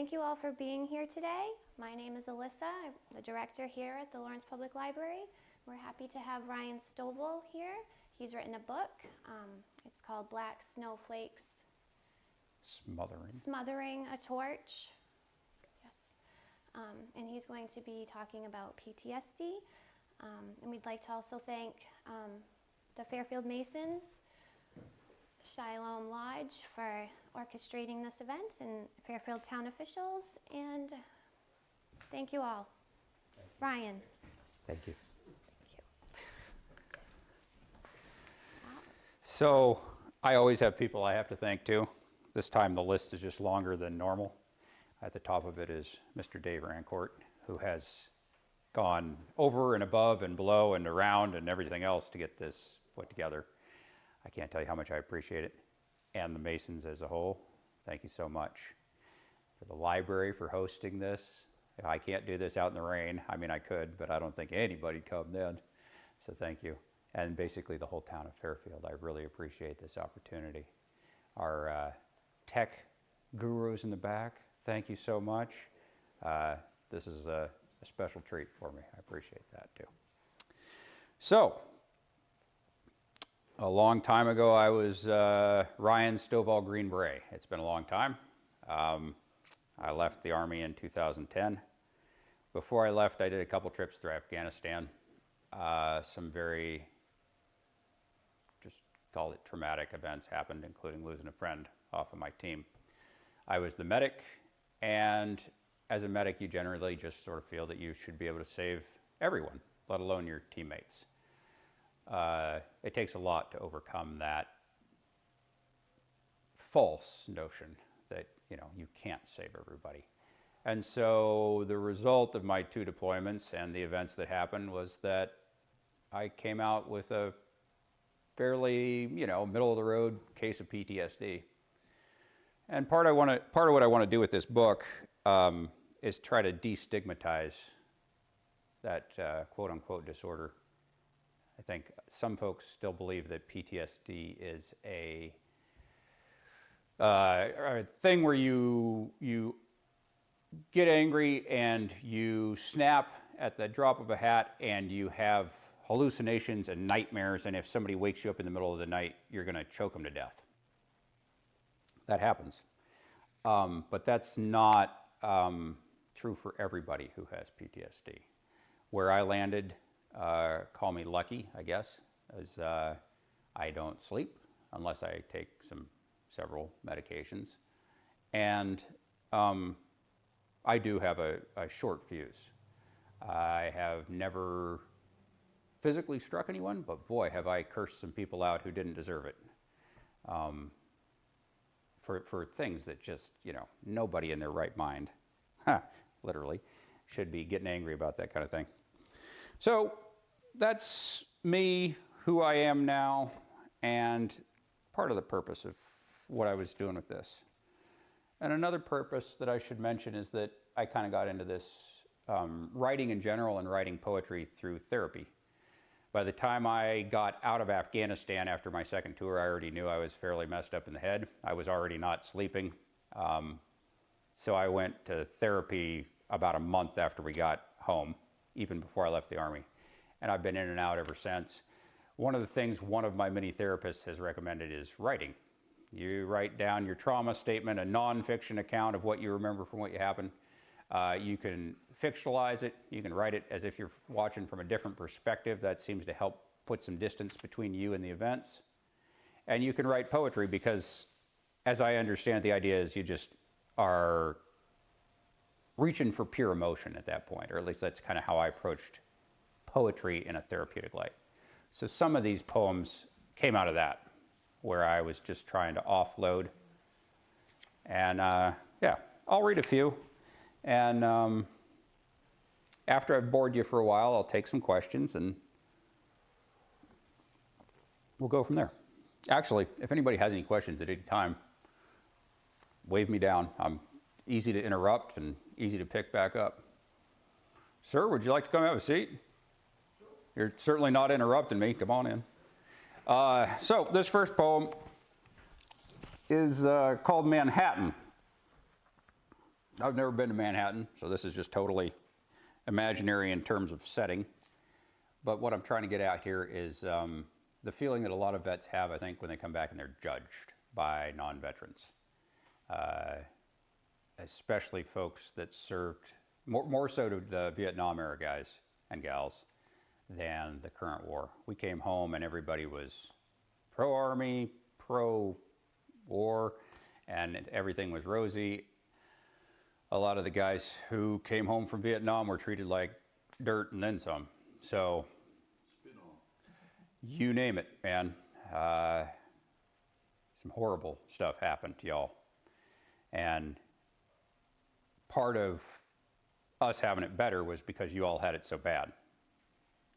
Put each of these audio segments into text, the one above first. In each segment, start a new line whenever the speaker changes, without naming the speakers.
Thank you all for being here today. My name is Alyssa. I'm the director here at the Lawrence Public Library. We're happy to have Ryan Stovall here. He's written a book. It's called Black Snowflakes. Smothering a Torch. Yes. And he's going to be talking about PTSD. And we'd like to also thank the Fairfield Masons, Shiloh Lodge for orchestrating this event, and Fairfield town officials, and thank you all. Ryan.
Thank you.
Thank you.
So I always have people I have to thank too. This time the list is just longer than normal. At the top of it is Mr. Dave Rancourt, who has gone over and above and below and around and everything else to get this put together. I can't tell you how much I appreciate it. And the Masons as a whole, thank you so much. For the library for hosting this. I can't do this out in the rain. I mean, I could, but I don't think anybody'd come then. So thank you. And basically the whole town of Fairfield, I really appreciate this opportunity. Our tech gurus in the back, thank you so much. This is a special treat for me. I appreciate that too. So, a long time ago, I was Ryan Stovall, Green Beret. It's been a long time. I left the Army in 2010. Before I left, I did a couple trips through Afghanistan. Some very, just call it traumatic events happened, including losing a friend off of my team. I was the medic, and as a medic, you generally just sort of feel that you should be able to save everyone, let alone your teammates. It takes a lot to overcome that false notion that, you know, you can't save everybody. And so the result of my 2 deployments and the events that happened was that I came out with a fairly, you know, middle of the road case of PTSD. And part of what I want to do with this book is try to destigmatize that quote unquote disorder. I think some folks still believe that PTSD is a thing where you get angry and you snap at the drop of a hat and you have hallucinations and nightmares, and if somebody wakes you up in the middle of the night, you're going to choke them to death. That happens. But that's not true for everybody who has PTSD. Where I landed, call me lucky, I guess, as I don't sleep unless I take several medications. And I do have a short fuse. I have never physically struck anyone, but boy, have I cursed some people out who didn't deserve it. For things that just, you know, nobody in their right mind, literally, should be getting angry about that kind of thing. So that's me, who I am now, and part of the purpose of what I was doing with this. And another purpose that I should mention is that I kind of got into this writing in general and writing poetry through therapy. By the time I got out of Afghanistan after my second tour, I already knew I was fairly messed up in the head. I was already not sleeping. So I went to therapy about a month after we got home, even before I left the Army. And I've been in and out ever since. One of the things one of my many therapists has recommended is writing. You write down your trauma statement, a non-fiction account of what you remember from what happened. You can fictionalize it. You can write it as if you're watching from a different perspective. That seems to help put some distance between you and the events. And you can write poetry because, as I understand, the idea is you just are reaching for pure emotion at that point, or at least that's kind of how I approached poetry in a therapeutic light. So some of these poems came out of that, where I was just trying to offload. And yeah, I'll read a few. And after I've bored you for a while, I'll take some questions and we'll go from there. Actually, if anybody has any questions at any time, wave me down. I'm easy to interrupt and easy to pick back up. Sir, would you like to come have a seat? Sure. You're certainly not interrupting me. Come on in. So this first poem is called Manhattan. I've never been to Manhattan, so this is just totally imaginary in terms of setting. But what I'm trying to get at here is the feeling that a lot of vets have, I think, when they come back and they're judged by non-veterans. Especially folks that served, more so to the Vietnam era guys and gals than the current war. We came home and everybody was pro-Army, pro-war, and everything was rosy. A lot of the guys who came home from Vietnam were treated like dirt and then some. So, you name it, man. Some horrible stuff happened to y'all. And part of us having it better was because you all had it so bad.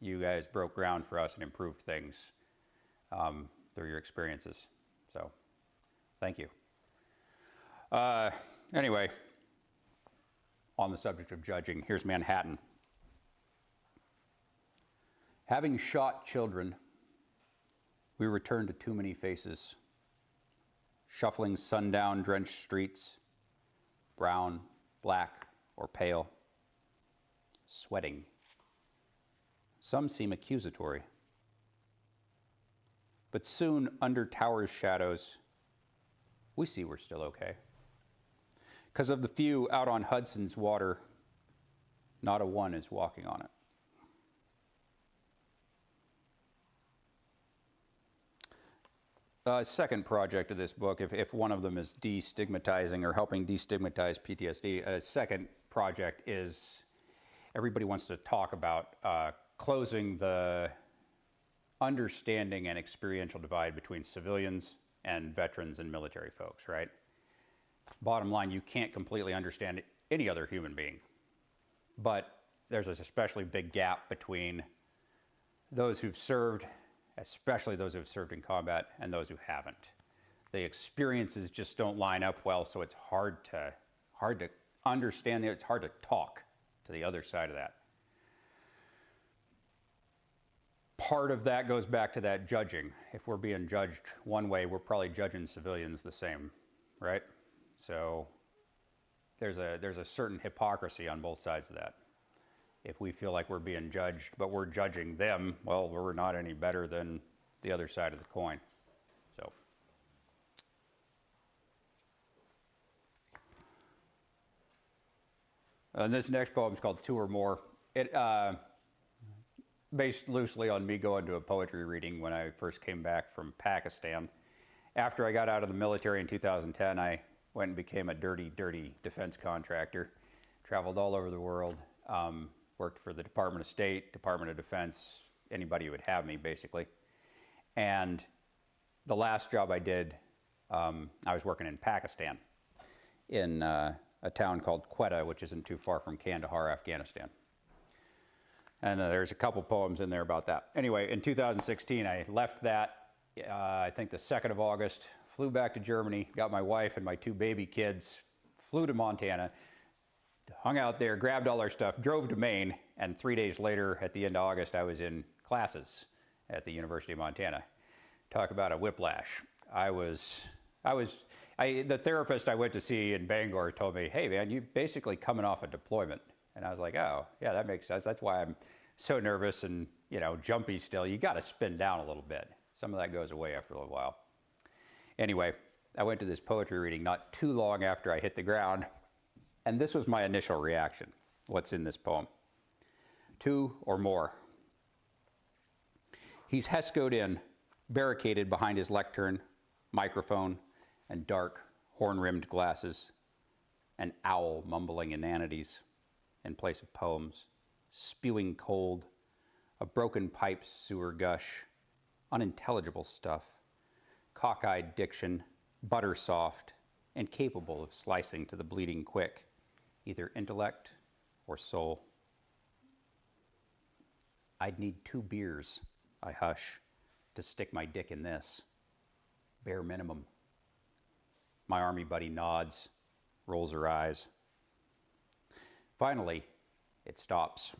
You guys broke ground for us and improved things through your experiences. So, thank you. Anyway, on the subject of judging, here's Manhattan. Having shot children, we returned to too many faces, shuffling sundown-drenched streets, brown, black, or pale, sweating. Some seem accusatory. But soon, under towers' shadows, we see we're still okay. Because of the few out on Hudson's water, not a one is walking on it. Second project of this book, if one of them is destigmatizing or helping destigmatize PTSD, a second project is everybody wants to talk about closing the understanding and experiential divide between civilians and veterans and military folks, right? Bottom line, you can't completely understand any other human being, but there's this especially big gap between those who've served, especially those who've served in combat, and those who haven't. The experiences just don't line up well, so it's hard to understand. It's hard to talk to the other side of that. Part of that goes back to that judging. If we're being judged one way, we're probably judging civilians the same, right? So there's a certain hypocrisy on both sides of that. If we feel like we're being judged, but we're judging them, well, we're not any better than the other side of the coin. So. And this next poem is called Two or More. It based loosely on me going to a poetry reading when I first came back from Pakistan. After I got out of the military in 2010, I went and became a dirty, dirty defense contractor. Traveled all over the world. Worked for the Department of State, Department of Defense, anybody who would have me, basically. And the last job I did, I was working in Pakistan, in a town called Quetta, which isn't too far from Kandahar, Afghanistan. And there's a couple poems in there about that. Anyway, in 2016, I left that, I think the 2nd of August, flew back to Germany, got my wife and my 2 baby kids, flew to Montana, hung out there, grabbed all our stuff, drove to Maine, and 3 days later, at the end of August, I was in classes at the University of Montana. Talk about a whiplash. The therapist I went to see in Bangor told me, hey man, you're basically coming off a deployment. And I was like, oh, yeah, that makes sense. That's why I'm so nervous and, jumpy still. You got to spin down a little bit. Some of that goes away after a little while. Anyway, I went to this poetry reading not too long after I hit the ground. And this was my initial reaction. What's in this poem? Two or more. He's Hescoed in, barricaded behind his lectern, microphone, and dark, horn-rimmed glasses. An owl mumbling inanities in place of poems, spewing cold, a broken pipe's sewer gush, unintelligible stuff, cockeyed diction, butter soft, incapable of slicing to the bleeding quick, either intellect or soul. I'd need 2 beers, I hush, to stick my dick in this. Bare minimum. My army buddy nods, rolls her eyes. Finally, it stops.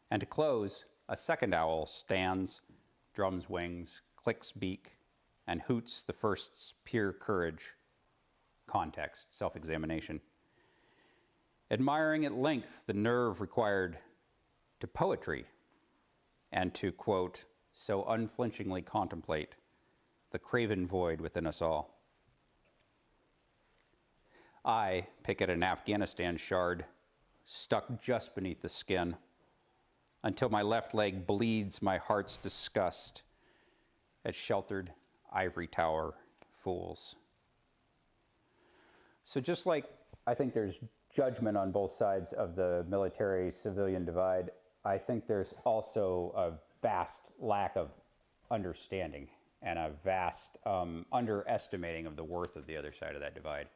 And to close, a second owl stands, drums wings, clicks beak, and hoots the first's pure courage. Context, self-examination. admiring at length the nerve required to poetry and to, quote, so unflinchingly contemplate the craven void within us all. I pick at an Afghanistan shard stuck just beneath the skin until my left leg bleeds my heart's disgust at sheltered ivory tower fools. So just like I think there's judgment on both sides of the military-civilian divide, I think there's also a vast lack of understanding and a vast underestimating of the worth of the other side of that divide.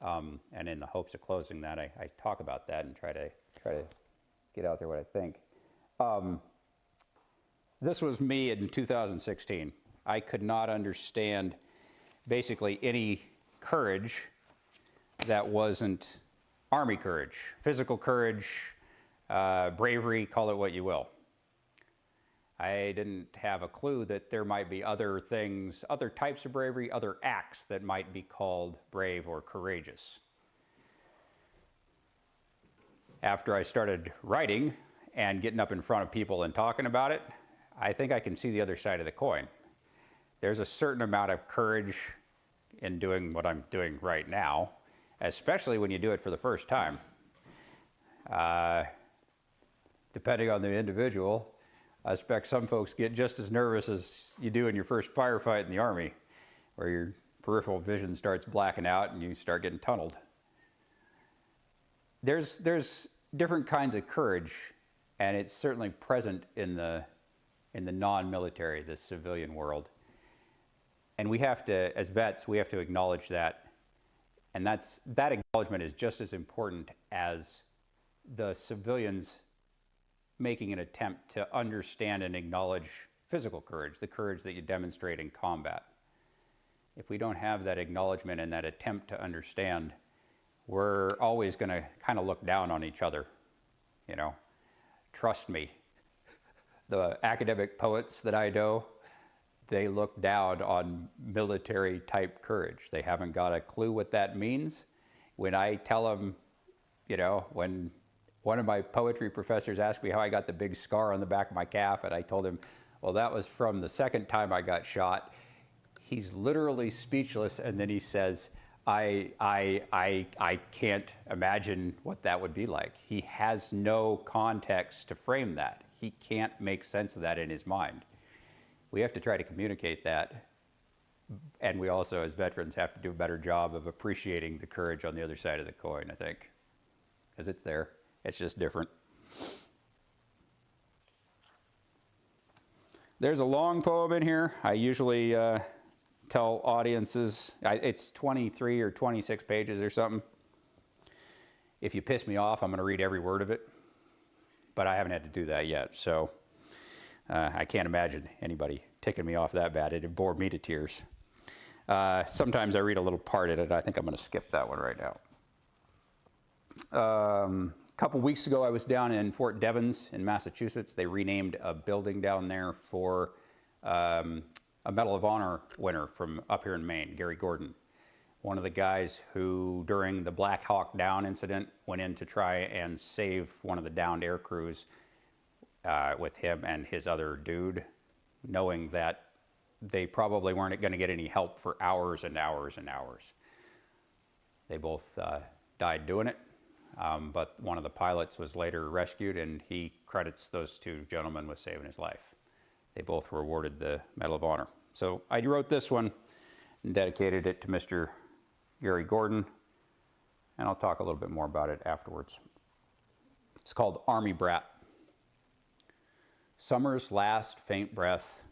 And in the hopes of closing that, I talk about that and try to get out there what I think. This was me in 2016. I could not understand basically any courage that wasn't Army courage, physical courage, bravery, call it what you will. I didn't have a clue that there might be other things, other types of bravery, other acts that might be called brave or courageous. After I started writing and getting up in front of people and talking about it, I think I can see the other side of the coin. There's a certain amount of courage in doing what I'm doing right now, especially when you do it for the first time. Depending on the individual, I expect some folks get just as nervous as you do in your first firefight in the Army, where your peripheral vision starts blacking out and you start getting tunneled. There's different kinds of courage, and it's certainly present in the non-military, the civilian world. And we have to, as vets, we have to acknowledge that. And that acknowledgement is just as important as the civilians making an attempt to understand and acknowledge physical courage, the courage that you demonstrate in combat. If we don't have that acknowledgement and that attempt to understand, we're always going to kind of look down on each other, you know. Trust me, the academic poets that I know, they look down on military type courage. They haven't got a clue what that means. When I tell them, you know, when one of my poetry professors asked me how I got the big scar on the back of my calf, and I told him, well, that was from the second time I got shot. He's literally speechless, and then he says, I can't imagine what that would be like. He has no context to frame that. He can't make sense of that in his mind. We have to try to communicate that, and we also, as veterans, have to do a better job of appreciating the courage on the other side of the coin, I think, because it's there. It's just different. There's a long poem in here. I usually tell audiences, it's 23 or 26 pages or something. If you piss me off, I'm going to read every word of it. But I haven't had to do that yet, so I can't imagine anybody ticking me off that bad. It'd bore me to tears. Sometimes I read a little part in it. I think I'm going to skip that one right now. A couple weeks ago, I was down in Fort Devens in Massachusetts. They renamed a building down there for a Medal of Honor winner from up here in Maine, Gary Gordon. One of the guys who, during the Black Hawk Down incident, went in to try and save one of the downed air crews with him and his other dude, knowing that they probably weren't going to get any help for hours and hours and hours. They both died doing it. But one of the pilots was later rescued, and he credits those two gentlemen with saving his life. They both were awarded the Medal of Honor. So I wrote this one and dedicated it to Mr. Gary Gordon, and I'll talk a little bit more about it afterwards. It's called Army Brat. Summer's last faint breath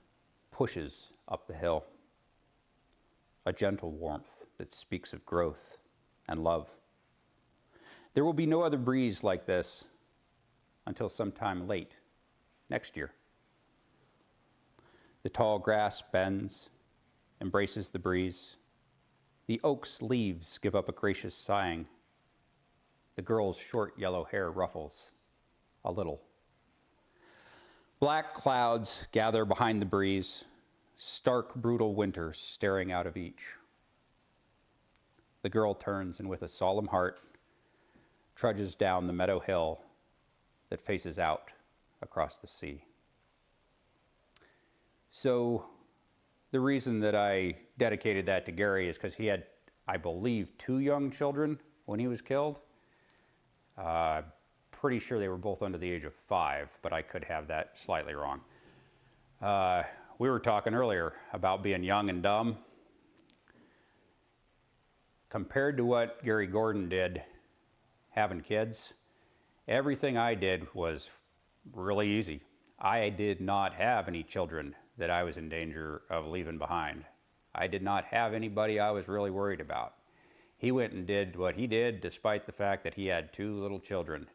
pushes up the hill, a gentle warmth that speaks of growth and love. There will be no other breeze like this until sometime late next year. The tall grass bends, embraces the breeze. The oak's leaves give up a gracious sighing. The girl's short yellow hair ruffles a little. Black clouds gather behind the breeze, stark, brutal winter staring out of each. The girl turns, and with a solemn heart, trudges down the meadow hill that faces out across the sea. So the reason that I dedicated that to Gary is because he had, I believe, 2 young children when he was killed. Pretty sure they were both under the age of 5, but I could have that slightly wrong. We were talking earlier about being young and dumb. Compared to what Gary Gordon did, having kids, everything I did was really easy. I did not have any children that I was in danger of leaving behind. I did not have anybody I was really worried about. He went and did what he did despite the fact that he had 2 little children.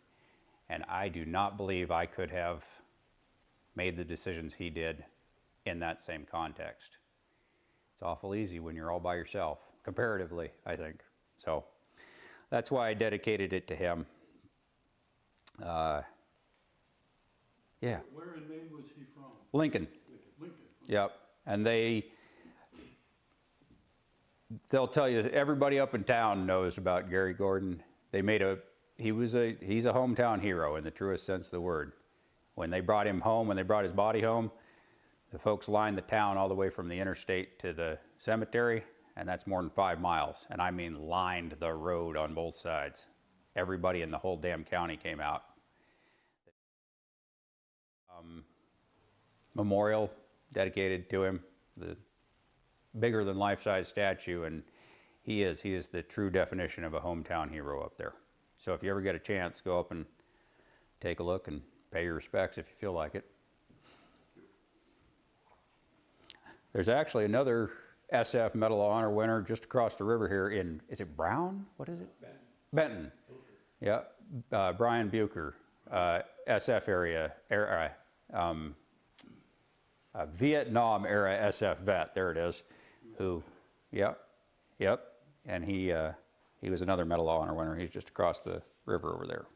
And I do not believe I could have made the decisions he did in that same context. It's awful easy when you're all by yourself, comparatively, I think. So that's why I dedicated it to him. Yeah.
Where in Maine was he from?
Lincoln.
Lincoln.
Yep. And they'll tell you, everybody up in town knows about Gary Gordon. He's a hometown hero in the truest sense of the word. When they brought him home, when they brought his body home, the folks lined the town all the way from the interstate to the cemetery, and that's more than 5 miles. And I mean lined the road on both sides. Everybody in the whole damn county came out. Memorial dedicated to him, the bigger than life-size statue, and he is the true definition of a hometown hero up there. So if you ever get a chance, go up and take a look and pay your respects if you feel like it. There's actually another SF Medal of Honor winner just across the river here in, is it Brown? What is it? Benton. Yeah, Brian Bucher, SF area, Vietnam era SF vet, there it is, who, yep, and he was another Medal of Honor winner. He's just across the river over there.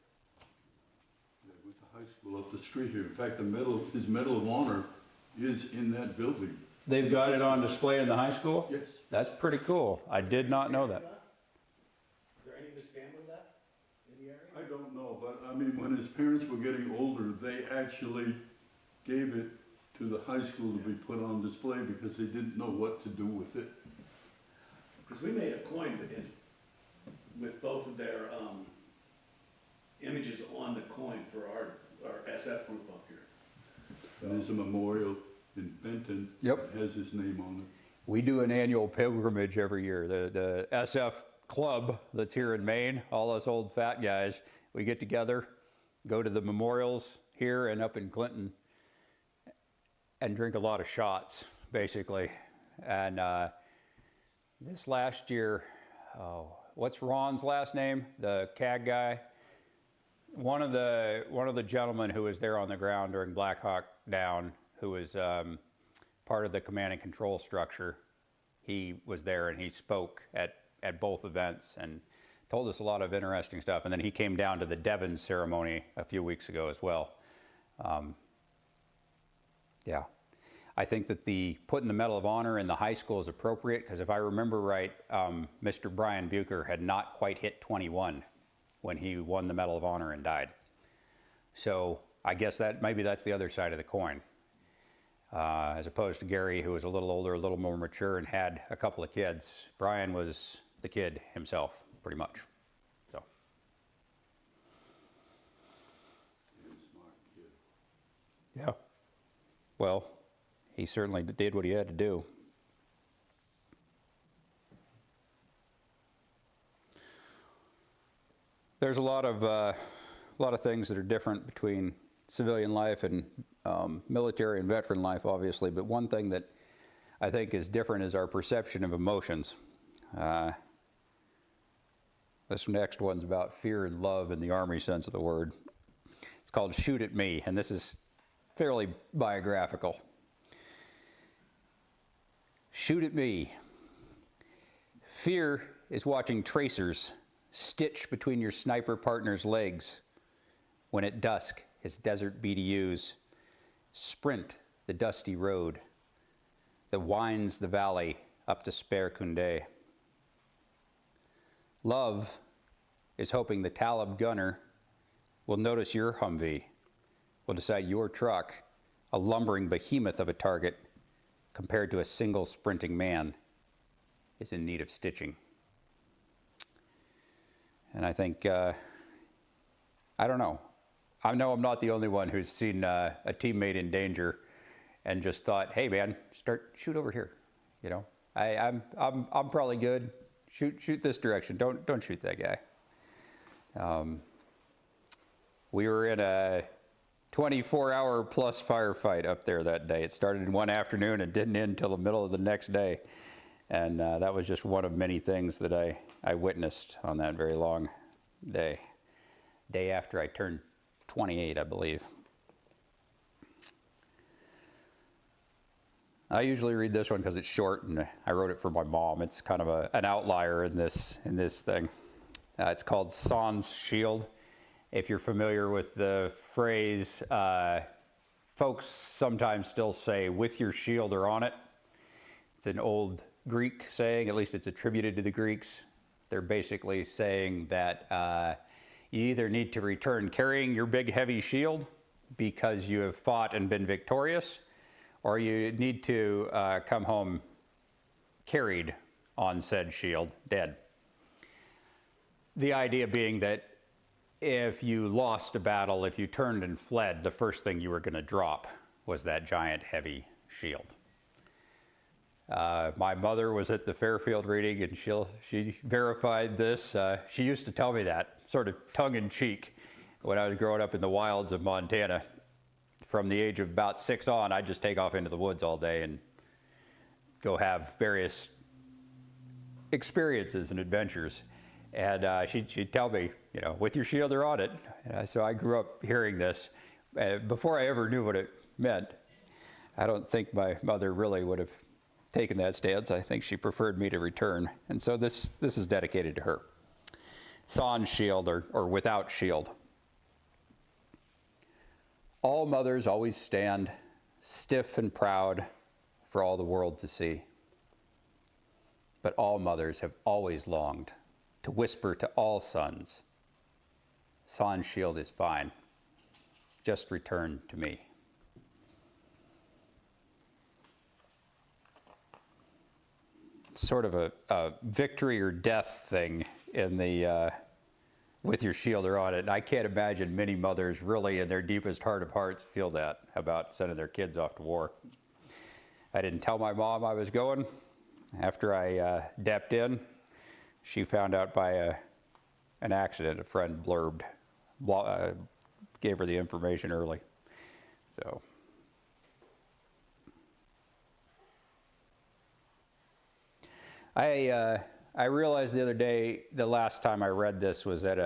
Yeah, went to high school up the street here. In fact, his Medal of Honor is in that building.
They've got it on display in the high school?
Yes.
That's pretty cool. I did not know that.
Is there any of his family left in the area?
I don't know, but I mean, when his parents were getting older, they actually gave it to the high school to be put on display because they didn't know what to do with it.
Because we made a coin with both of their images on the coin for our SF group up here.
And there's a memorial in Benton.
Yep.
That has his name on it.
We do an annual pilgrimage every year. The SF club that's here in Maine, all us old fat guys, we get together, go to the memorials here and up in Clinton, and drink a lot of shots, basically. And this last year, what's Ron's last name? The CAG guy? One of the gentlemen who was there on the ground during Black Hawk Down, who was part of the command and control structure, he was there and he spoke at both events and told us a lot of interesting stuff. And then he came down to the Devon ceremony a few weeks ago as well. Yeah, I think that putting the Medal of Honor in the high school is appropriate because if I remember right, Mr. Brian Bucher had not quite hit 21 when he won the Medal of Honor and died. So I guess maybe that's the other side of the coin. As opposed to Gary, who was a little older, a little more mature, and had a couple of kids. Brian was the kid himself, pretty much. So.
Smart kid.
Yeah. Well, he certainly did what he had to do. There's a lot of things that are different between civilian life and military and veteran life, obviously, but one thing that I think is different is our perception of emotions. This next one's about fear and love in the Army sense of the word. It's called Shoot at Me, and this is fairly biographical. Shoot at me. Fear is watching tracers stitch between your sniper partner's legs when at dusk his desert BDUs sprint the dusty road that winds the valley up to Spare Kunde. Love is hoping the Talib gunner will notice your Humvee, will decide your truck, a lumbering behemoth of a target, compared to a single sprinting man, is in need of stitching. And I think, I don't know. I know I'm not the only one who's seen a teammate in danger and just thought, hey man, shoot over here. You know, I'm probably good. Shoot this direction. Don't shoot that guy. We were in a 24-hour plus firefight up there that day. It started in one afternoon and didn't end until the middle of the next day. And that was just one of many things that I witnessed on that very long day. Day after I turned 28, I believe. I usually read this one because it's short, and I wrote it for my mom. It's kind of an outlier in this thing. It's called Sans Shield. If you're familiar with the phrase, folks sometimes still say, with your shield or on it. It's an old Greek saying, at least it's attributed to the Greeks. They're basically saying that you either need to return carrying your big heavy shield because you have fought and been victorious, or you need to come home carried on said shield, dead. The idea being that if you lost a battle, if you turned and fled, the first thing you were going to drop was that giant heavy shield. My mother was at the Fairfield reading, and she verified this. She used to tell me that, sort of tongue-in-cheek, when I was growing up in the wilds of Montana. From the age of about 6 on, I'd just take off into the woods all day and go have various experiences and adventures. And she'd tell me, you know, with your shield or on it. So I grew up hearing this. Before I ever knew what it meant, I don't think my mother really would have taken that stance. I think she preferred me to return. And so this is dedicated to her. Sans shield, or without shield. All mothers always stand stiff and proud for all the world to see. But all mothers have always longed to whisper to all sons, sans shield is fine, just return to me. Sort of a victory or death thing in the with your shield or on it. And I can't imagine many mothers really in their deepest heart of hearts feel that about sending their kids off to war. I didn't tell my mom I was going. After I depped in, she found out by an accident. A friend gave her the information early. So. I realized the other day, the last time I read this was at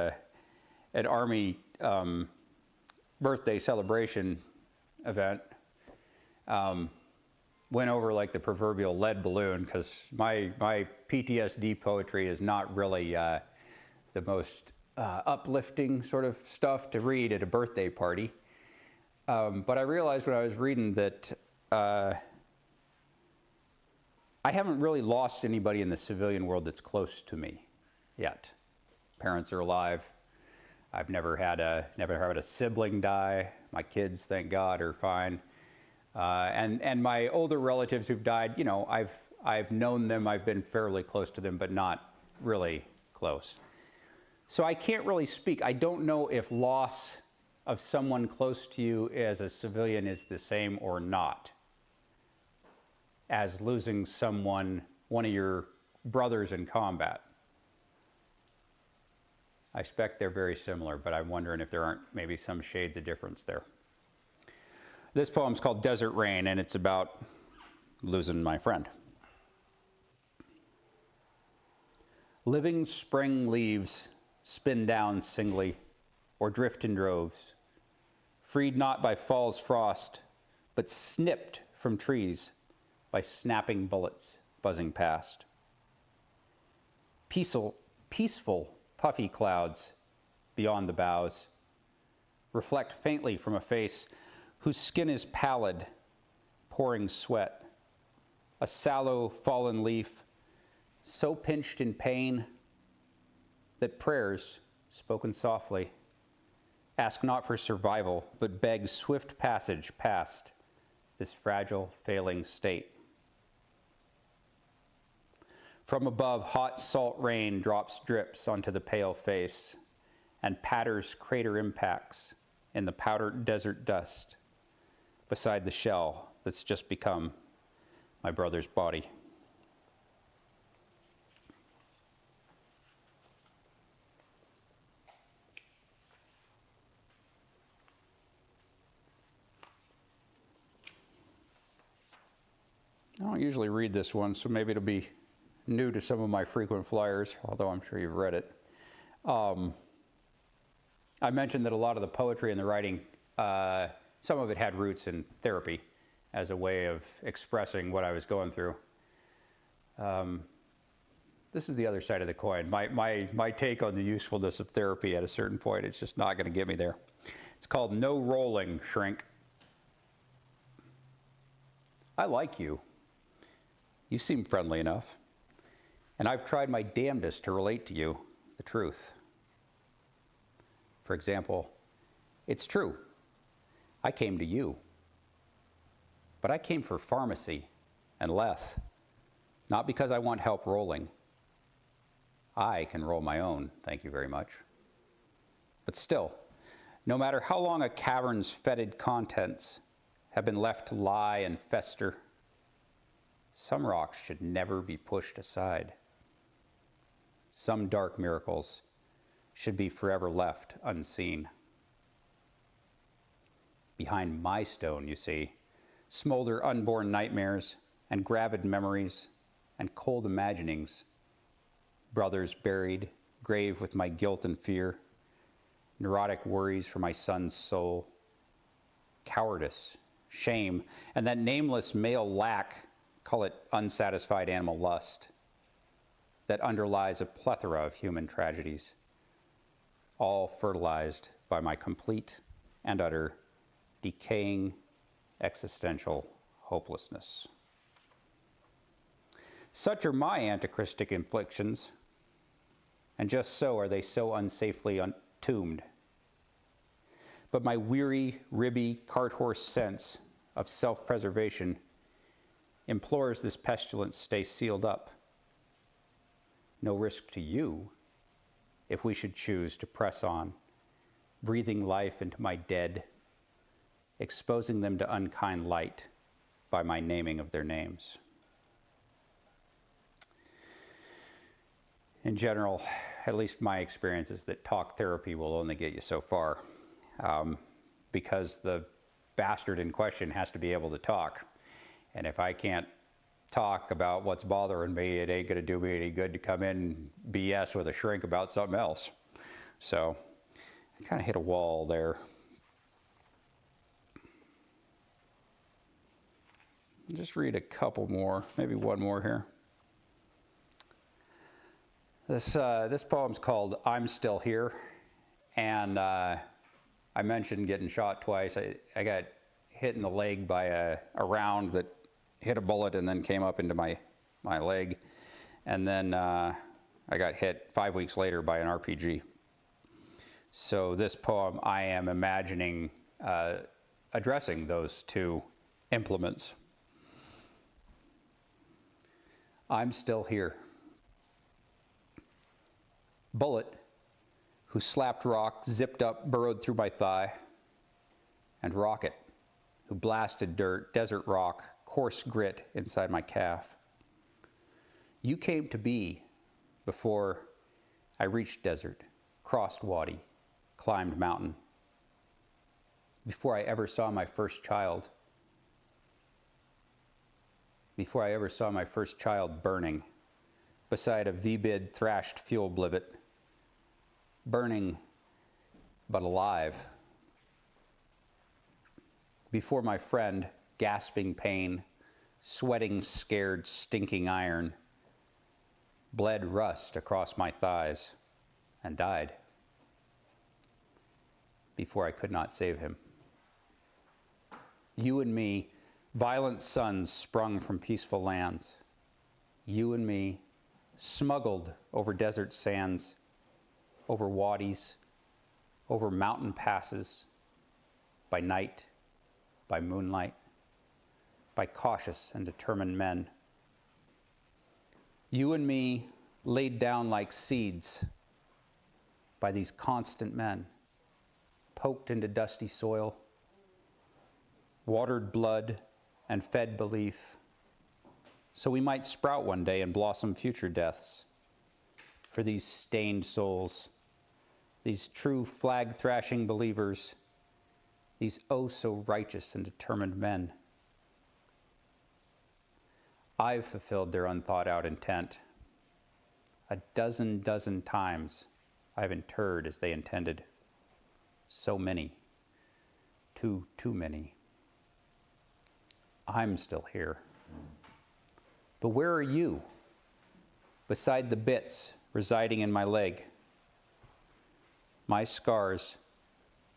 an Army birthday celebration event. Went over like the proverbial lead balloon, because my PTSD poetry is not really the most uplifting sort of stuff to read at a birthday party. But I realized when I was reading that I haven't really lost anybody in the civilian world that's close to me yet. Parents are alive. I've never had a sibling die. My kids, thank God, are fine. And my older relatives who've died, you know, I've known them. I've been fairly close to them, but not really close. So I can't really speak. I don't know if loss of someone close to you as a civilian is the same or not as losing someone, one of your brothers in combat. I expect they're very similar, but I'm wondering if there aren't maybe some shades of difference there. This poem's called Desert Rain, and it's about losing my friend. Living spring leaves spin down singly or drift in droves, freed not by fall's frost, but snipped from trees by snapping bullets buzzing past. Peaceful, puffy clouds beyond the boughs reflect faintly from a face whose skin is pallid, pouring sweat, a sallow fallen leaf so pinched in pain that prayers spoken softly. Ask not for survival, but beg swift passage past this fragile, failing state. From above, hot salt rain drips onto the pale face and patters crater impacts in the powdered desert dust beside the shell that's just become my brother's body. I don't usually read this one, so maybe it'll be new to some of my frequent flyers, although I'm sure you've read it. I mentioned that a lot of the poetry and the writing, some of it had roots in therapy as a way of expressing what I was going through. This is the other side of the coin. My take on the usefulness of therapy at a certain point, it's just not going to get me there. It's called No Rolling, Shrink. I like you. You seem friendly enough. And I've tried my damnedest to relate to you the truth. For example, it's true. I came to you. But I came for pharmacy and leth, not because I want help rolling. I can roll my own, thank you very much. But still, no matter how long a cavern's fetid contents have been left to lie and fester, some rocks should never be pushed aside. Some dark miracles should be forever left unseen. Behind my stone, you see, smolder unborn nightmares and gravid memories and cold imaginings, brothers buried, grave with my guilt and fear, neurotic worries for my son's soul, cowardice, shame, and that nameless male lack, call it unsatisfied animal lust, that underlies a plethora of human tragedies, all fertilized by my complete and utter decaying existential hopelessness. Such are my antichristic inflictions, and just so are they so unsafely entombed. But my weary, ribby, cart-horse sense of self-preservation implores this pestilence stay sealed up. No risk to you if we should choose to press on, breathing life into my dead, exposing them to unkind light by my naming of their names. In general, at least my experience is that talk therapy will only get you so far, because the bastard in question has to be able to talk. And if I can't talk about what's bothering me, it ain't gonna do me any good to come in and BS with a shrink about something else. So I kind of hit a wall there. Just read a couple more, maybe one more here. This poem's called I'm Still Here, and I mentioned getting shot twice. I got hit in the leg by a round that hit a bullet and then came up into my leg. And then I got hit 5 weeks later by an RPG. So this poem, I am imagining addressing those two implements. I'm still here. Bullet, who slapped rock, zipped up, burrowed through my thigh. And rocket, who blasted dirt, desert rock, coarse grit inside my calf. You came to be before I reached desert, crossed wadi, climbed mountain. Before I ever saw my first child. Before I ever saw my first child burning beside a V-bid thrashed fuel blivet. Burning, but alive. Before my friend, gasping pain, sweating, scared, stinking iron, bled rust across my thighs and died before I could not save him. You and me, violent sons sprung from peaceful lands. You and me, smuggled over desert sands, over wadis, over mountain passes, by night, by moonlight, by cautious and determined men. You and me laid down like seeds by these constant men, poked into dusty soil, watered blood and fed belief, so we might sprout one day and blossom future deaths for these stained souls, these true flag-thrashing believers, these oh so righteous and determined men. I've fulfilled their unthought-out intent. A dozen times I've interred as they intended. So many, too many. I'm still here. But where are you? Beside the bits residing in my leg. My scars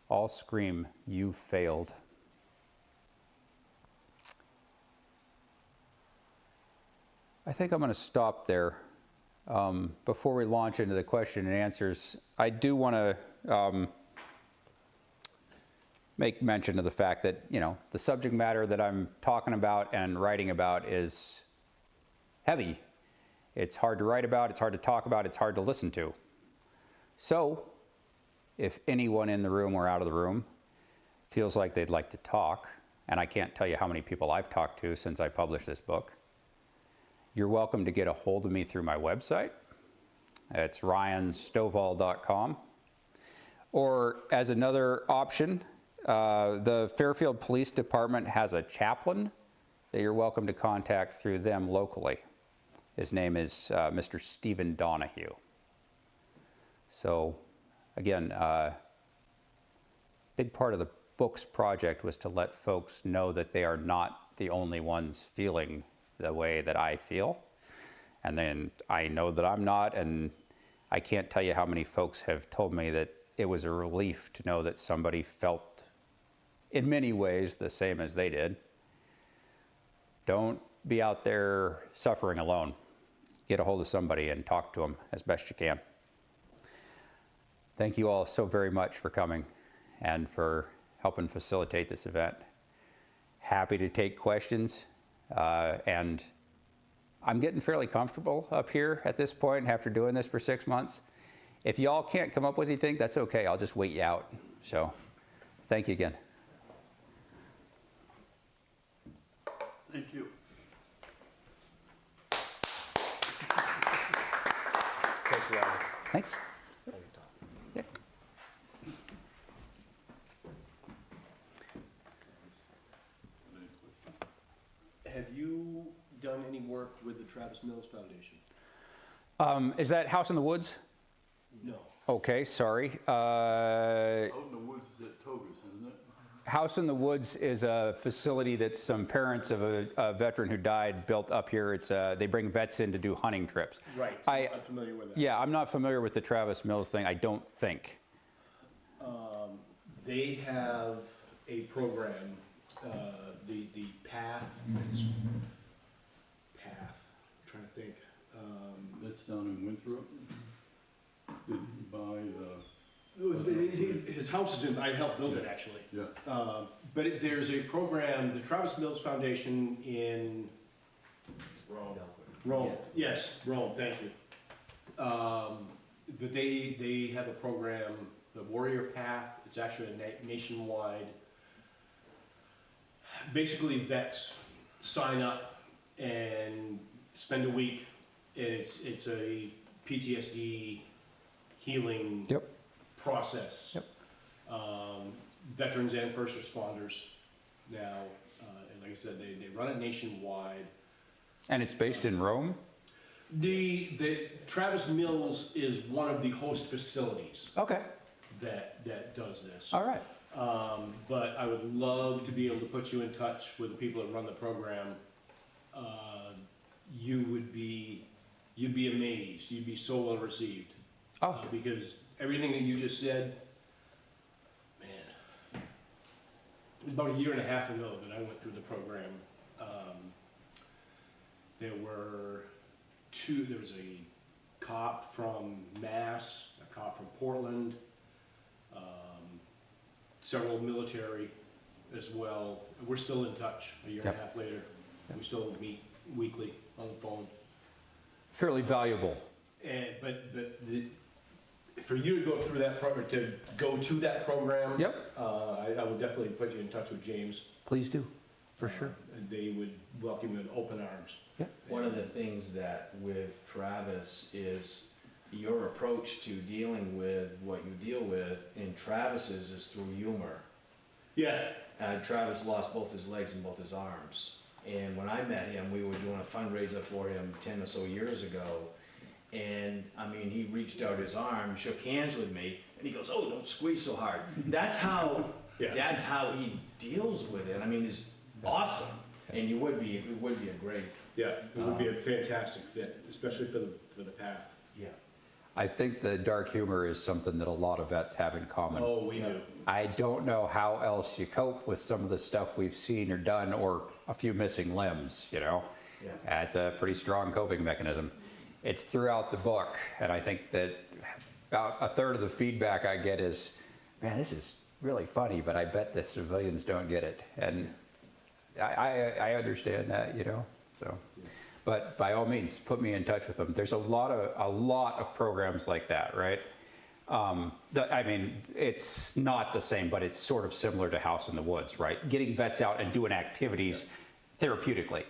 all scream, you failed. I think I'm going to stop there. Before we launch into the question and answers, I do want to make mention of the fact that, you know, the subject matter that I'm talking about and writing about is heavy. It's hard to write about, it's hard to talk about, it's hard to listen to. So, if anyone in the room or out of the room feels like they'd like to talk, and I can't tell you how many people I've talked to since I published this book, you're welcome to get a hold of me through my website. It's ryanstovall.com. Or as another option, the Fairfield Police Department has a chaplain that you're welcome to contact through them locally. His name is Mr. Stephen Donahue. So again, big part of the book's project was to let folks know that they are not the only ones feeling the way that I feel. And then I know that I'm not, and I can't tell you how many folks have told me that it was a relief to know that somebody felt in many ways the same as they did. Don't be out there suffering alone. Get a hold of somebody and talk to them as best you can. Thank you all so very much for coming and for helping facilitate this event. Happy to take questions. And I'm getting fairly comfortable up here at this point after doing this for 6 months. If y'all can't come up with anything, that's okay. I'll just wait you out. So thank you again.
Thank you.
Thanks. Yeah.
Have you done any work with the Travis Mills Foundation?
Is that House in the Woods?
No.
Okay, sorry.
Out in the woods is at Togus, isn't it?
House in the Woods is a facility that some parents of a veteran who died built up here. It's they bring vets in to do hunting trips.
Right,
I'm
familiar with that.
Yeah, I'm not familiar with the Travis Mills thing, I don't think.
They have a program, the PATH, it's PATH, I'm trying to think.
That's down in Winthrop. Did he buy the?
His house is in, I helped build it actually.
Yeah.
But there's a program, the Travis Mills Foundation in Rome, yes, Rome, thank you. But they have a program, the Warrior Path, it's actually a nationwide. Basically vets sign up and spend a week, and it's a PTSD healing process. Veterans and first responders now, and like I said, they run it nationwide.
And it's based in Rome?
The Travis Mills is one of the host facilities
Okay,
that does this.
all right.
But I would love to be able to put you in touch with the people that run the program. You'd be amazed. You'd be so well received.
Oh,
Because everything that you just said, man, it was about a year and a half ago that I went through the program. There was a cop from Mass, a cop from Portland, several military as well. We're still in touch a year and a half later. We still meet weekly on the phone.
Fairly valuable.
And, for you to go through that program, to go to that program.
Yep.
I would definitely put you in touch with James.
Please do, for sure.
And they would welcome you with open arms.
One of the things that with Travis is your approach to dealing with what you deal with in Travis's is through humor.
Yeah.
Travis lost both his legs and both his arms. And when I met him, we were doing a fundraiser for him 10 or so years ago. And I mean, he reached out his arm, shook hands with me, and he goes, "Oh, don't squeeze so hard." That's how he deals with it. I mean, it's awesome. And it would be a great.
Yeah, it would be a fantastic fit, especially for the path.
Yeah.
I think the dark humor is something that a lot of vets have in common.
Oh, we do.
I don't know how else you cope with some of the stuff we've seen or done, or a few missing limbs, you know?
Yeah.
That's a pretty strong coping mechanism. It's throughout the book, and I think that about a third of the feedback I get is, "Man, this is really funny, but I bet the civilians don't get it." And I understand that, you know, so. But by all means, put me in touch with them. There's a lot of programs like that, right? I mean, it's not the same, but it's sort of similar to House in the Woods, right? Getting vets out and doing activities therapeutically.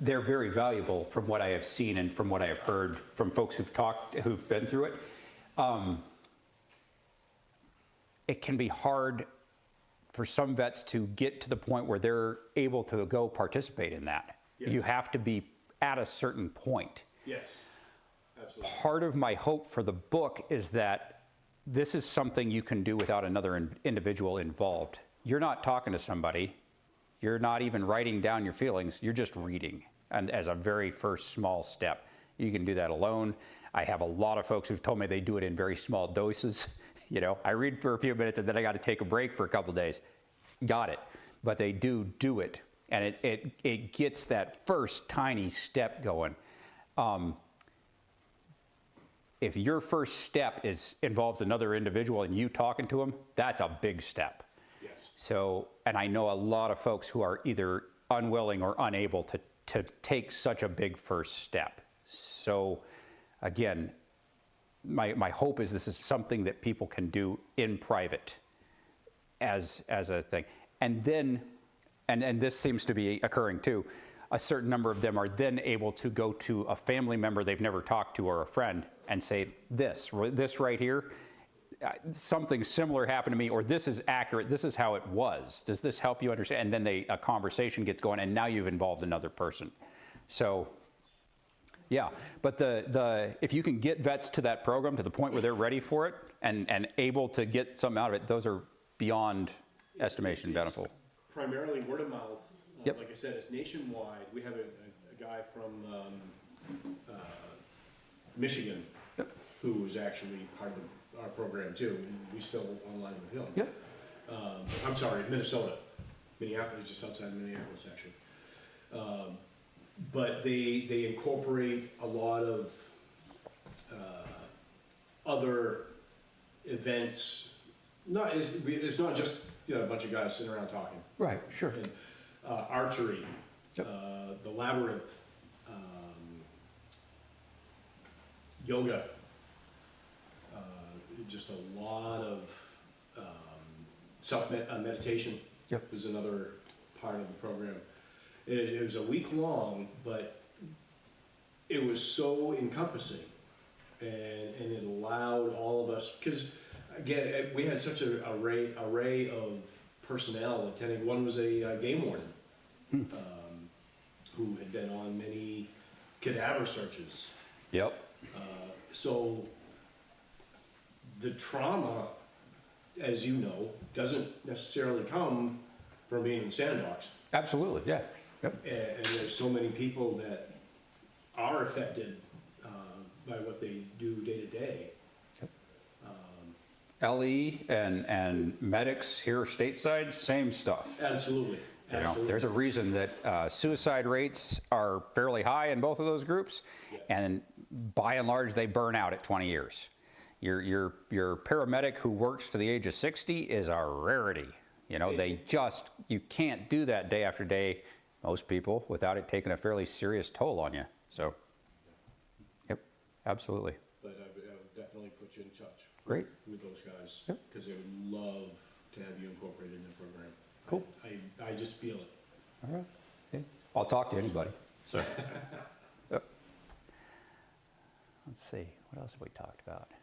They're very valuable from what I have seen and from what I have heard from folks who've been through it. It can be hard for some vets to get to the point where they're able to go participate in that.
Yes.
You have to be at a certain point.
Yes, absolutely.
Part of my hope for the book is that this is something you can do without another individual involved. You're not talking to somebody. You're not even writing down your feelings. You're just reading, and as a very first small step. You can do that alone. I have a lot of folks who've told me they do it in very small doses. You know, I read for a few minutes and then I got to take a break for a couple days. Got it. But they do it. And it gets that first tiny step going. If your first step involves another individual and you talking to them, that's a big step.
Yes.
So, and I know a lot of folks who are either unwilling or unable to take such a big first step. So again, my hope is this is something that people can do in private as a thing. And then, and this seems to be occurring too, a certain number of them are then able to go to a family member they've never talked to or a friend and say, this right here, something similar happened to me, or this is accurate, this is how it was. Does this help you understand? And then a conversation gets going, and now you've involved another person. So, yeah, but if you can get vets to that program, to the point where they're ready for it and able to get something out of it, those are beyond estimation beneficial.
Primarily word of mouth.
Yep.
Like I said, it's nationwide. We have a guy from Michigan who is actually part of our program too. We still online with him.
Yep.
I'm sorry, Minnesota. Minneapolis, just outside Minneapolis, actually. But they incorporate a lot of other events. It's not just a bunch of guys sitting around talking.
Right, sure.
And, archery,
Yep.
the labyrinth, yoga, just a lot of meditation.
Yep.
Was another part of the program. It was a week long, but it was so encompassing, and it allowed all of us, because again, we had such an array of personnel attending. One was a game warden who had been on many cadaver searches.
Yep.
So the trauma, as you know, doesn't necessarily come from being in sandbox.
Absolutely, yeah. Yep.
And there's so many people that are affected by what they do day to day.
LE and medics here stateside, same stuff.
Absolutely.
You know,
Absolutely.
there's a reason that suicide rates are fairly high in both of those groups, and by and large, they burn out at 20 years. Your paramedic who works to the age of 60 is a rarity. You know, you can't do that day after day, most people, without it taking a fairly serious toll on you. So, yep, absolutely.
But I would definitely put you in touch.
Great.
With those guys.
Yep.
Because they would love to have you incorporated in the program.
Cool.
I just feel it.
All right. Okay. I'll talk to anybody. So, yep. Let's see, what else have we talked about?
I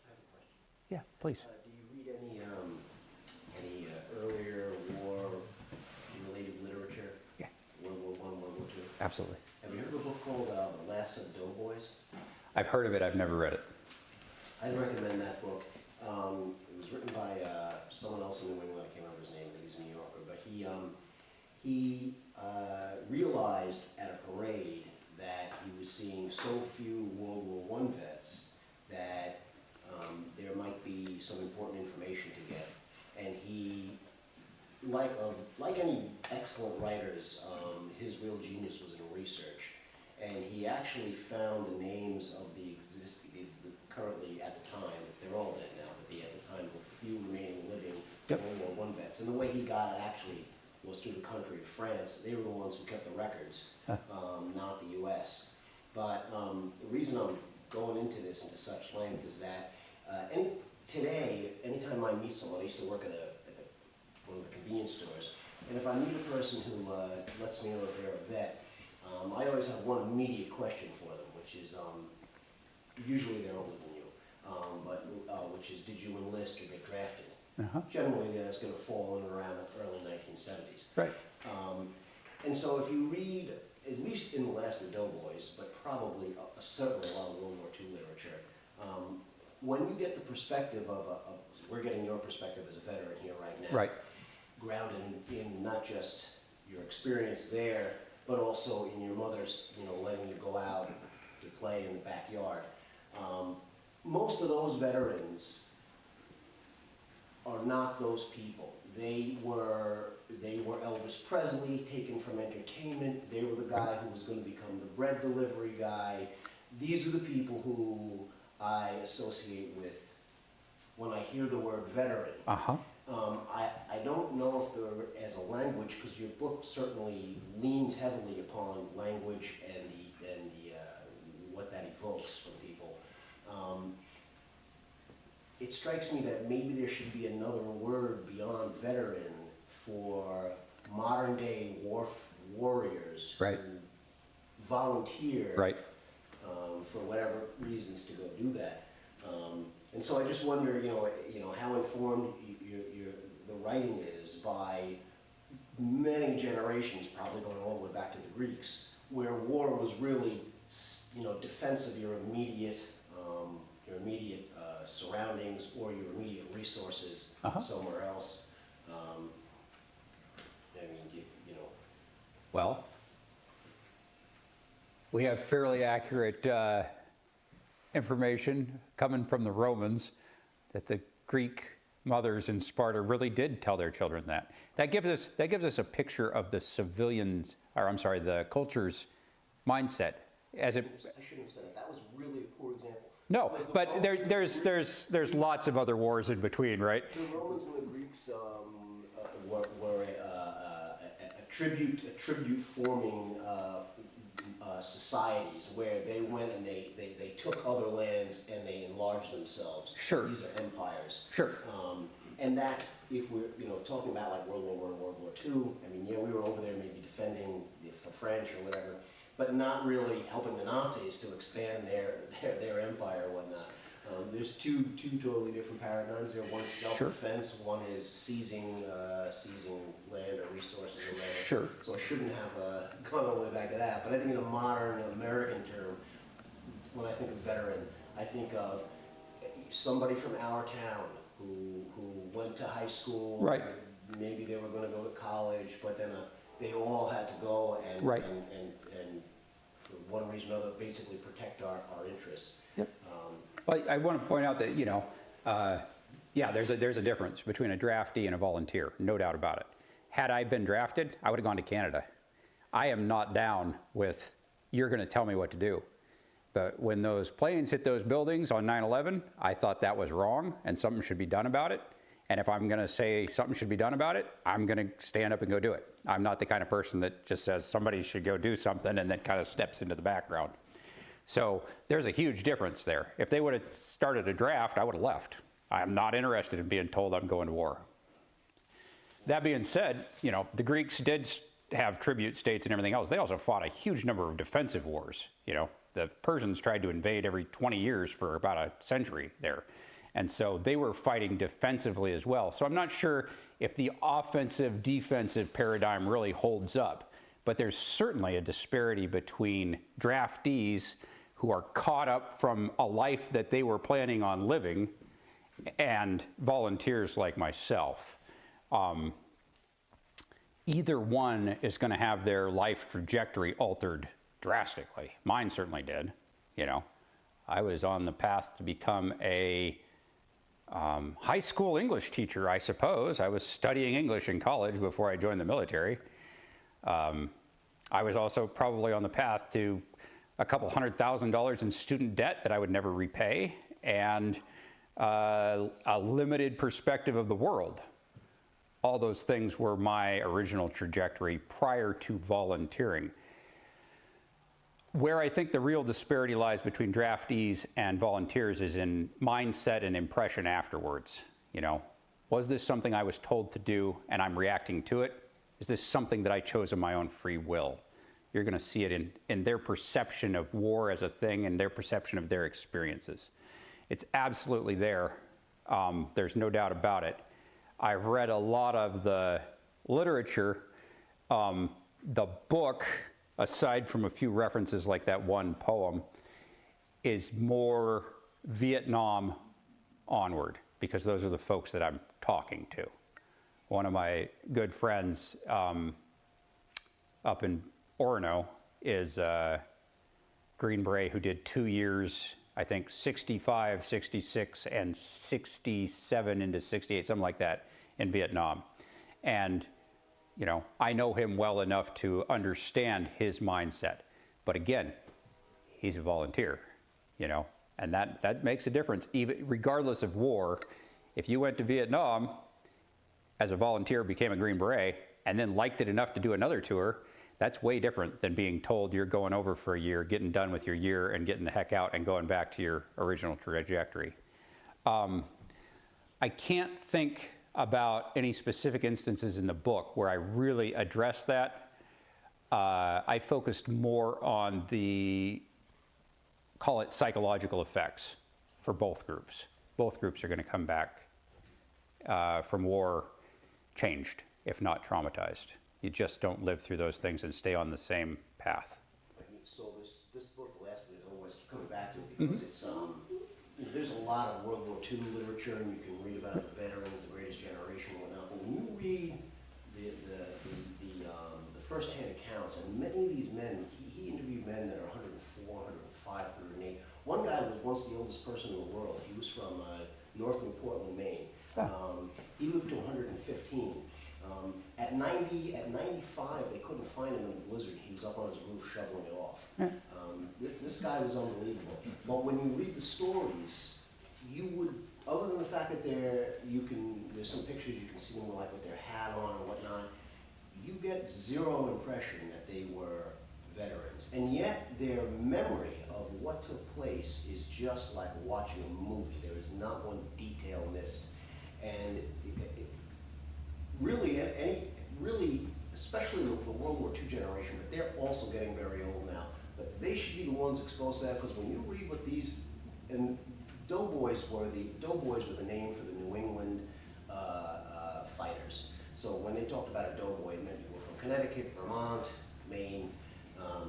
have a question.
Yeah, please.
Do you read any earlier war-related literature?
Yeah.
World War I, World War II?
Absolutely.
Have you heard of a book called The Last of the Doughboys?
I've heard of it, I've never read it.
I'd recommend that book. It was written by someone else in New England. I can't remember his name. I think he's a New Yorker. But he realized at a parade that he was seeing so few World War I vets that there might be some important information to get. And he, like any excellent writers, his real genius was in research. And he actually found the names of the currently at the time, they're all dead now, but at the time, the few remaining living
Yep.
World War I vets. And the way he got it actually was through the country of France. They were the ones who kept the records, not the US. But the reason I'm going into this into such length is that today, anytime I meet someone, I used to work at one of the convenience stores, and if I meet a person who lets me know that they're a vet, I always have one immediate question for them, which is, usually they're older than you, which is, did you enlist or get drafted?
Uh-huh.
Generally, that's going to fall in around the early 1970s.
Right.
And so if you read, at least in The Last of the Doughboys, but probably certainly a lot of World War II literature, when you get the perspective we're getting your perspective as a veteran here right now.
Right.
Grounded in not just your experience there, but also in your mother's, letting you go out to play in the backyard. Most of those veterans are not those people. They were Elvis Presley, taken from entertainment. They were the guy who was going to become the bread delivery guy. These are the people who I associate with when I hear the word veteran.
Uh-huh.
I don't know if there, as a language, because your book certainly leans heavily upon language and what that evokes from people. It strikes me that maybe there should be another word beyond veteran for modern day warriors
Right.
who volunteer
Right.
For whatever reasons to go do that. And so I just wonder, how informed the writing is by many generations, probably going all the way back to the Greeks, where war was really, defense of your immediate surroundings or your immediate resources
Uh-huh.
somewhere else.
Well, we have fairly accurate information coming from the Romans that the Greek mothers in Sparta really did tell their children that. That gives us a picture of the the culture's mindset as it.
I shouldn't have said it. That was really a poor example.
No,
Because the
but
Romans and the Greeks-
there's lots of other wars in between, right?
The Romans and the Greeks were a tribute-forming societies where they went and they took other lands and they enlarged themselves.
Sure.
These are empires.
Sure.
And that's, if we're talking about like World War I and World War II, we were over there maybe defending the French or whatever, but not really helping the Nazis to expand their empire or whatnot. There's two totally different paradigms there. One's self-defense, one is seizing land or resources or whatever.
Sure.
So I shouldn't have gone all the way back to that. But I think in a modern American term, when I think of veteran, I think of somebody from our town who went to high school.
Right.
Maybe they were going to go to college, but then they all had to go and
Right.
and for one reason or another, basically protect our interests.
Yep. Well, I want to point out that, there's a difference between a draftee and a volunteer, no doubt about it. had I been drafted, I would have gone to Canada. I am not down with, you're going to tell me what to do. But when those planes hit those buildings on 9/11, I thought that was wrong and something should be done about it. And if I'm going to say something should be done about it, I'm going to stand up and go do it. I'm not the kind of person that just says somebody should go do something and then kind of steps into the background. So there's a huge difference there. If they would have started a draft, I would have left. I'm not interested in being told I'm going to war. That being said, you know, the Greeks did have tribute states and everything else. They also fought a huge number of defensive wars. You know, the Persians tried to invade every 20 years for about a century there. And so they were fighting defensively as well. So I'm not sure if the offensive defensive paradigm really holds up, but there's certainly a disparity between draftees who are caught up from a life that they were planning on living and volunteers like myself. Either one is going to have their life trajectory altered drastically. Mine certainly did. You know, I was on the path to become a high school English teacher, I suppose. I was studying English in college before I joined the military. I was also probably on the path to a couple $100,000 in student debt that I would never repay, and a limited perspective of the world. All those things were my original trajectory prior to volunteering. Where I think the real disparity lies between draftees and volunteers is in mindset and impression afterwards. You know, was this something I was told to do and I'm reacting to it? Is this something that I chose of my own free will? You're going to see it in their perception of war as a thing and their perception of their experiences. It's absolutely there. There's no doubt about it. I've read a lot of the literature. The book, aside from a few references like that one poem, is more Vietnam onward, because those are the folks that I'm talking to. One of my good friends up in Orono is Green Beret, who did 2 years, I think 65, 66, and 67 into 68, something like that, in Vietnam. And you know, I know him well enough to understand his mindset. But again, he's a volunteer, you know, and that makes a difference. Even regardless of war, if you went to Vietnam as a volunteer, became a Green Beret, and then liked it enough to do another tour, that's way different than being told you're going over for a year, getting done with your year, and getting the heck out and going back to your original trajectory. I can't think about any specific instances in the book where I really addressed that. I focused more on the, call it psychological effects for both groups. Both groups are going to come back from war changed, if not traumatized. You just don't live through those things and stay on the same path.
So this book, The Last of the Doughboys, keep coming back to it because it's there's a lot of World War II literature, and you can read about the veterans, the Greatest Generation, and whatnot. But when you read the first-hand accounts, and many of these men, he interviewed men that are 104, 105, 108. One guy was once the oldest person in the world. He was from northern Portland, Maine. He lived to 115. At 90, at 95, they couldn't find him in the blizzard. He was up on his roof shoveling it off. This guy was unbelievable. But when you read the stories, you would, other than the fact that there's some pictures you can see them like with their hat on or whatnot, you get zero impression that they were veterans. And yet their memory of what took place is just like watching a movie. There is not one detail missed. And really, especially the World War II generation, but they're also getting very old now. But they should be the ones exposed to that, because when you read what these, and doughboys were the name for the New England fighters. So when they talked about a doughboy, it meant you were from Connecticut, Vermont, Maine,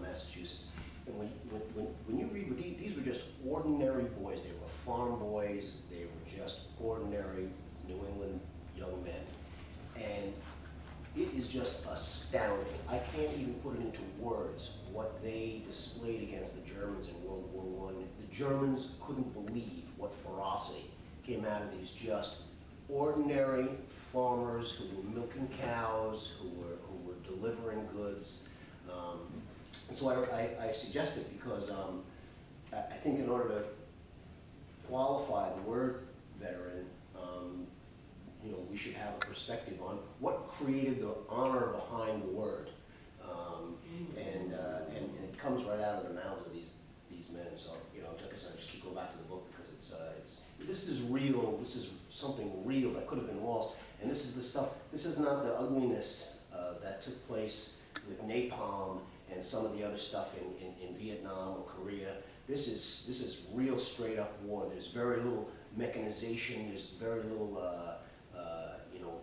Massachusetts. And when you read what these were just ordinary boys. They were farm boys. They were just ordinary New England young men. And it is just astounding. I can't even put it into words what they displayed against the Germans in World War I. The Germans couldn't believe what ferocity came out of these just ordinary farmers who were milking cows, who were delivering goods. And so I suggest it because I think in order to qualify the word veteran, you know, we should have a perspective on what created the honor behind the word. And it comes right out of the mouths of these men. So, you know, like I said, I just keep going back to the book because this is real. This is something real that could have been lost. And this is the stuff. This is not the ugliness that took place with napalm and some of the other stuff in Vietnam or Korea. This is real straight up war. There's very little mechanization. There's very little you know,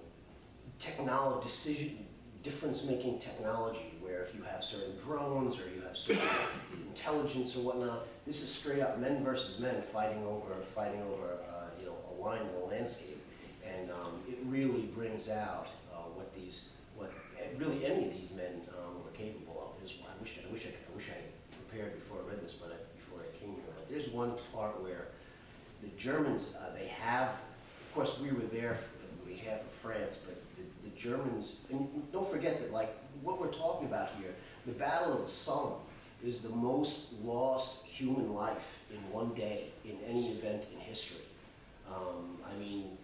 difference-making technology, where if you have certain drones or you have certain intelligence or whatnot, this is straight up men versus men fighting over you know, a line in the landscape, and it really brings out what really any of these men were capable of. I wish I had prepared before I read this, before I came here. But there's one part where the Germans they have, of course, we were there on behalf of France, but the Germans, and don't forget that, like, what we're talking about here, the Battle of the Somme is the most lost human life in one day in any event in history. I mean,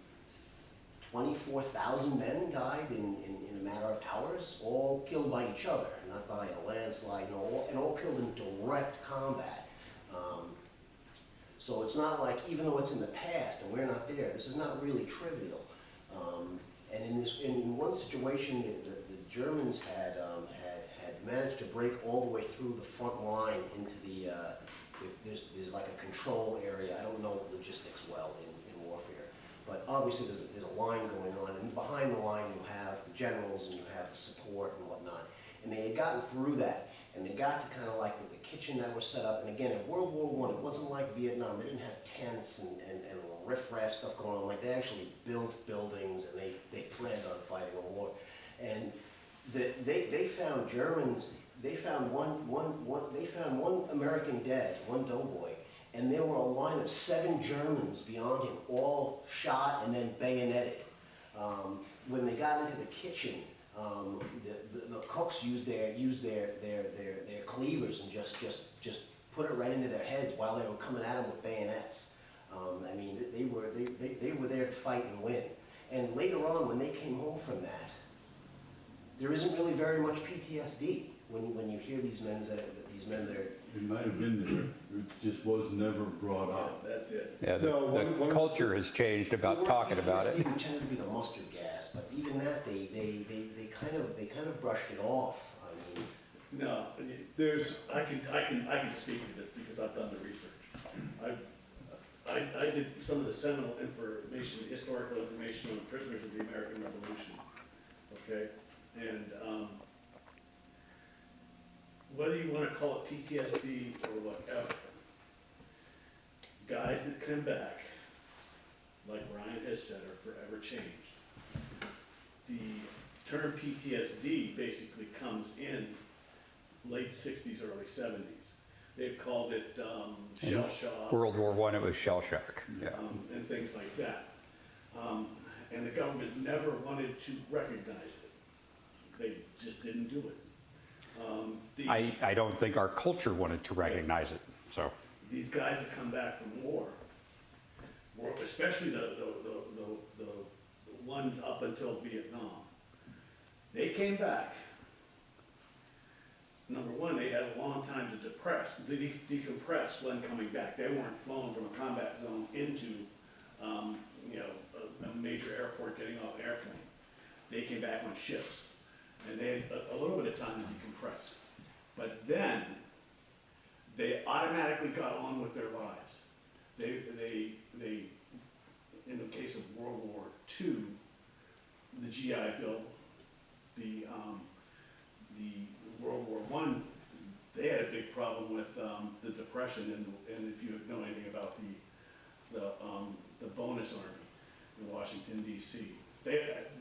24,000 men died in a matter of hours, all killed by each other, not by a landslide, and all killed in direct combat. So it's not like, even though it's in the past and we're not there, this is not really trivial. And in one situation, the Germans had managed to break all the way through the front line into the, there's like a control area. I don't know the logistics well in warfare, but obviously there's a line going on, and behind the line you have the generals and you have the support and whatnot. And they had gotten through that, and they got to kind of like the kitchen that was set up. And again, in World War I, it wasn't like Vietnam. They didn't have tents and riff-raff stuff going on. Like, they actually built buildings, and they planned on fighting a war. And they found Germans. They found one American dead, one doughboy, and there were a line of 7 Germans beyond him, all shot and then bayoneted. When they got into the kitchen, the cooks used their cleavers and just put it right into their heads while they were coming at them with bayonets. I mean, they were there to fight and win. And later on, when they came home from that, there isn't really very much PTSD when you hear these men that are.
It might have been there, it just was never brought up.
That's it.
Yeah,
No,
the culture has changed about talking about it.
It tended to be the mustard gas, but even that, they kind of brushed it off. I mean,
No, I can speak to this because I've done the research. I did some of the seminal information, historical information on prisoners of the American Revolution, okay? And whether you want to call it PTSD or whatever, guys that come back, like Ryan has said, are forever changed. The term PTSD basically comes in late 60s, early 70s. They've called it shell shock.
World War I, it was shell shock. Yeah.
And things like that. And the government never wanted to recognize it. They just didn't do it.
I don't think our culture wanted to recognize it. So
These guys that come back from war, especially the ones up until Vietnam, they came back. Number one, they had a long time to decompress when coming back. They weren't flown from a combat zone into a major airport getting off an airplane. They came back on ships, and they had a little bit of time to decompress. But then, they automatically got on with their lives. They in the case of World War II, the GI Bill, the World War I, they had a big problem with the Depression, and if you know anything about the bonus army in Washington, D.C.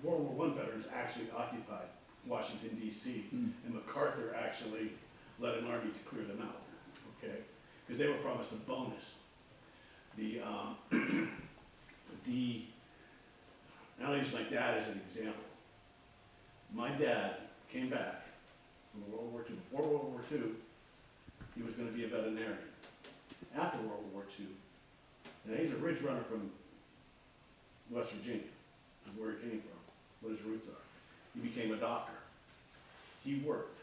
World War I veterans actually occupied Washington, D.C., and MacArthur actually led an army to clear them out, okay? Because they were promised a bonus. And I'll use my dad as an example. My dad came back from World War II. Before World War II, he was gonna be a veterinarian. After World War II, and he's a ridge runner from West Virginia, is where he came from, what his roots are. He became a doctor. He worked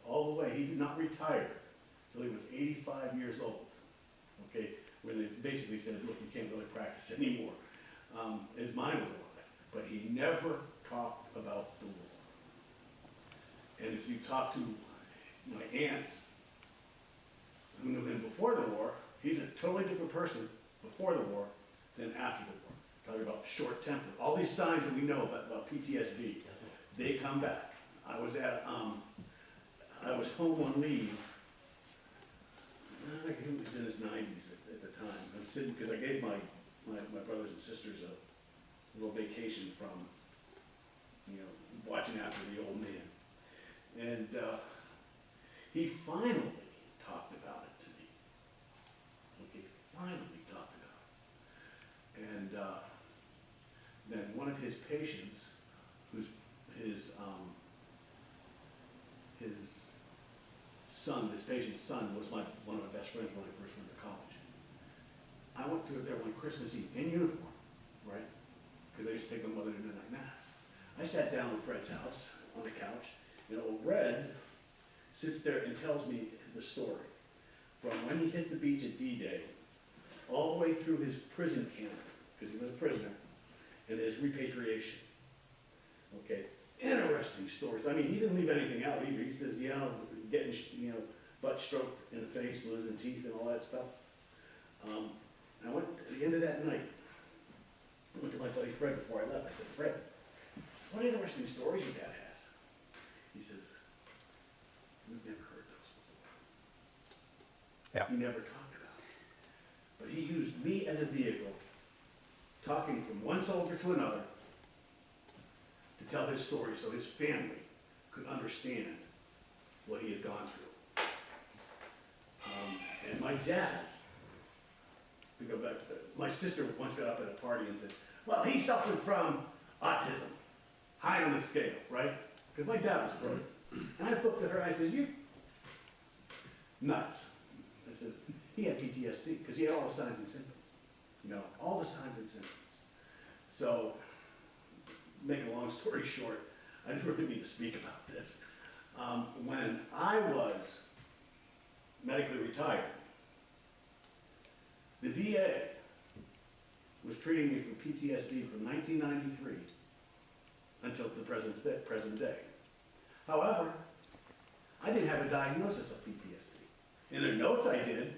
all the way. He did not retire until he was 85 years old. Okay, where they basically said, look, you can't really practice anymore. His mind was alive, but he never talked about the war. And if you talk to my aunts who knew him before the war, he's a totally different person before the war than after the war. Talking about short temper, all these signs that we know about PTSD, they come back. I was home on leave. I think he was in his 90s at the time. I'm sitting, because I gave my brothers and sisters a little vacation from, watching after the old man. And he finally talked about it to me. Okay, finally talked about it. And then one of his patients, who's his son, this patient's son was one of my best friends when I first went to college. I went through there one Christmas Eve in uniform, right? Because I used to take my mother to midnight mass. I sat down at Fred's house on the couch, and old Red sits there and tells me the story from when he hit the beach at D-Day, all the way through his prison camp, because he was a prisoner, and his repatriation. Okay, interesting stories. I mean, he didn't leave anything out either. He says, getting, butt stroked in the face, losing teeth and all that stuff. And I went at the end of that night, I went to my buddy Fred before I left. I said, Fred, what interesting stories your dad has. He says, we've never heard those before.
Yeah.
He never talked about it. But he used me as a vehicle, talking from one soldier to another, to tell his story so his family could understand what he had gone through. And my dad, to go back to my sister once got up at a party and said, well, he suffered from autism, high on the scale, right? Because my dad was brilliant. And I looked at her and I said, you nuts. I says, he had PTSD because he had all the signs and symptoms. All the signs and symptoms. So, make a long story short, I didn't really need to speak about this. When I was medically retired, the VA was treating me for PTSD from 1993 until the present day. However, I didn't have a diagnosis of PTSD. In their notes I did. It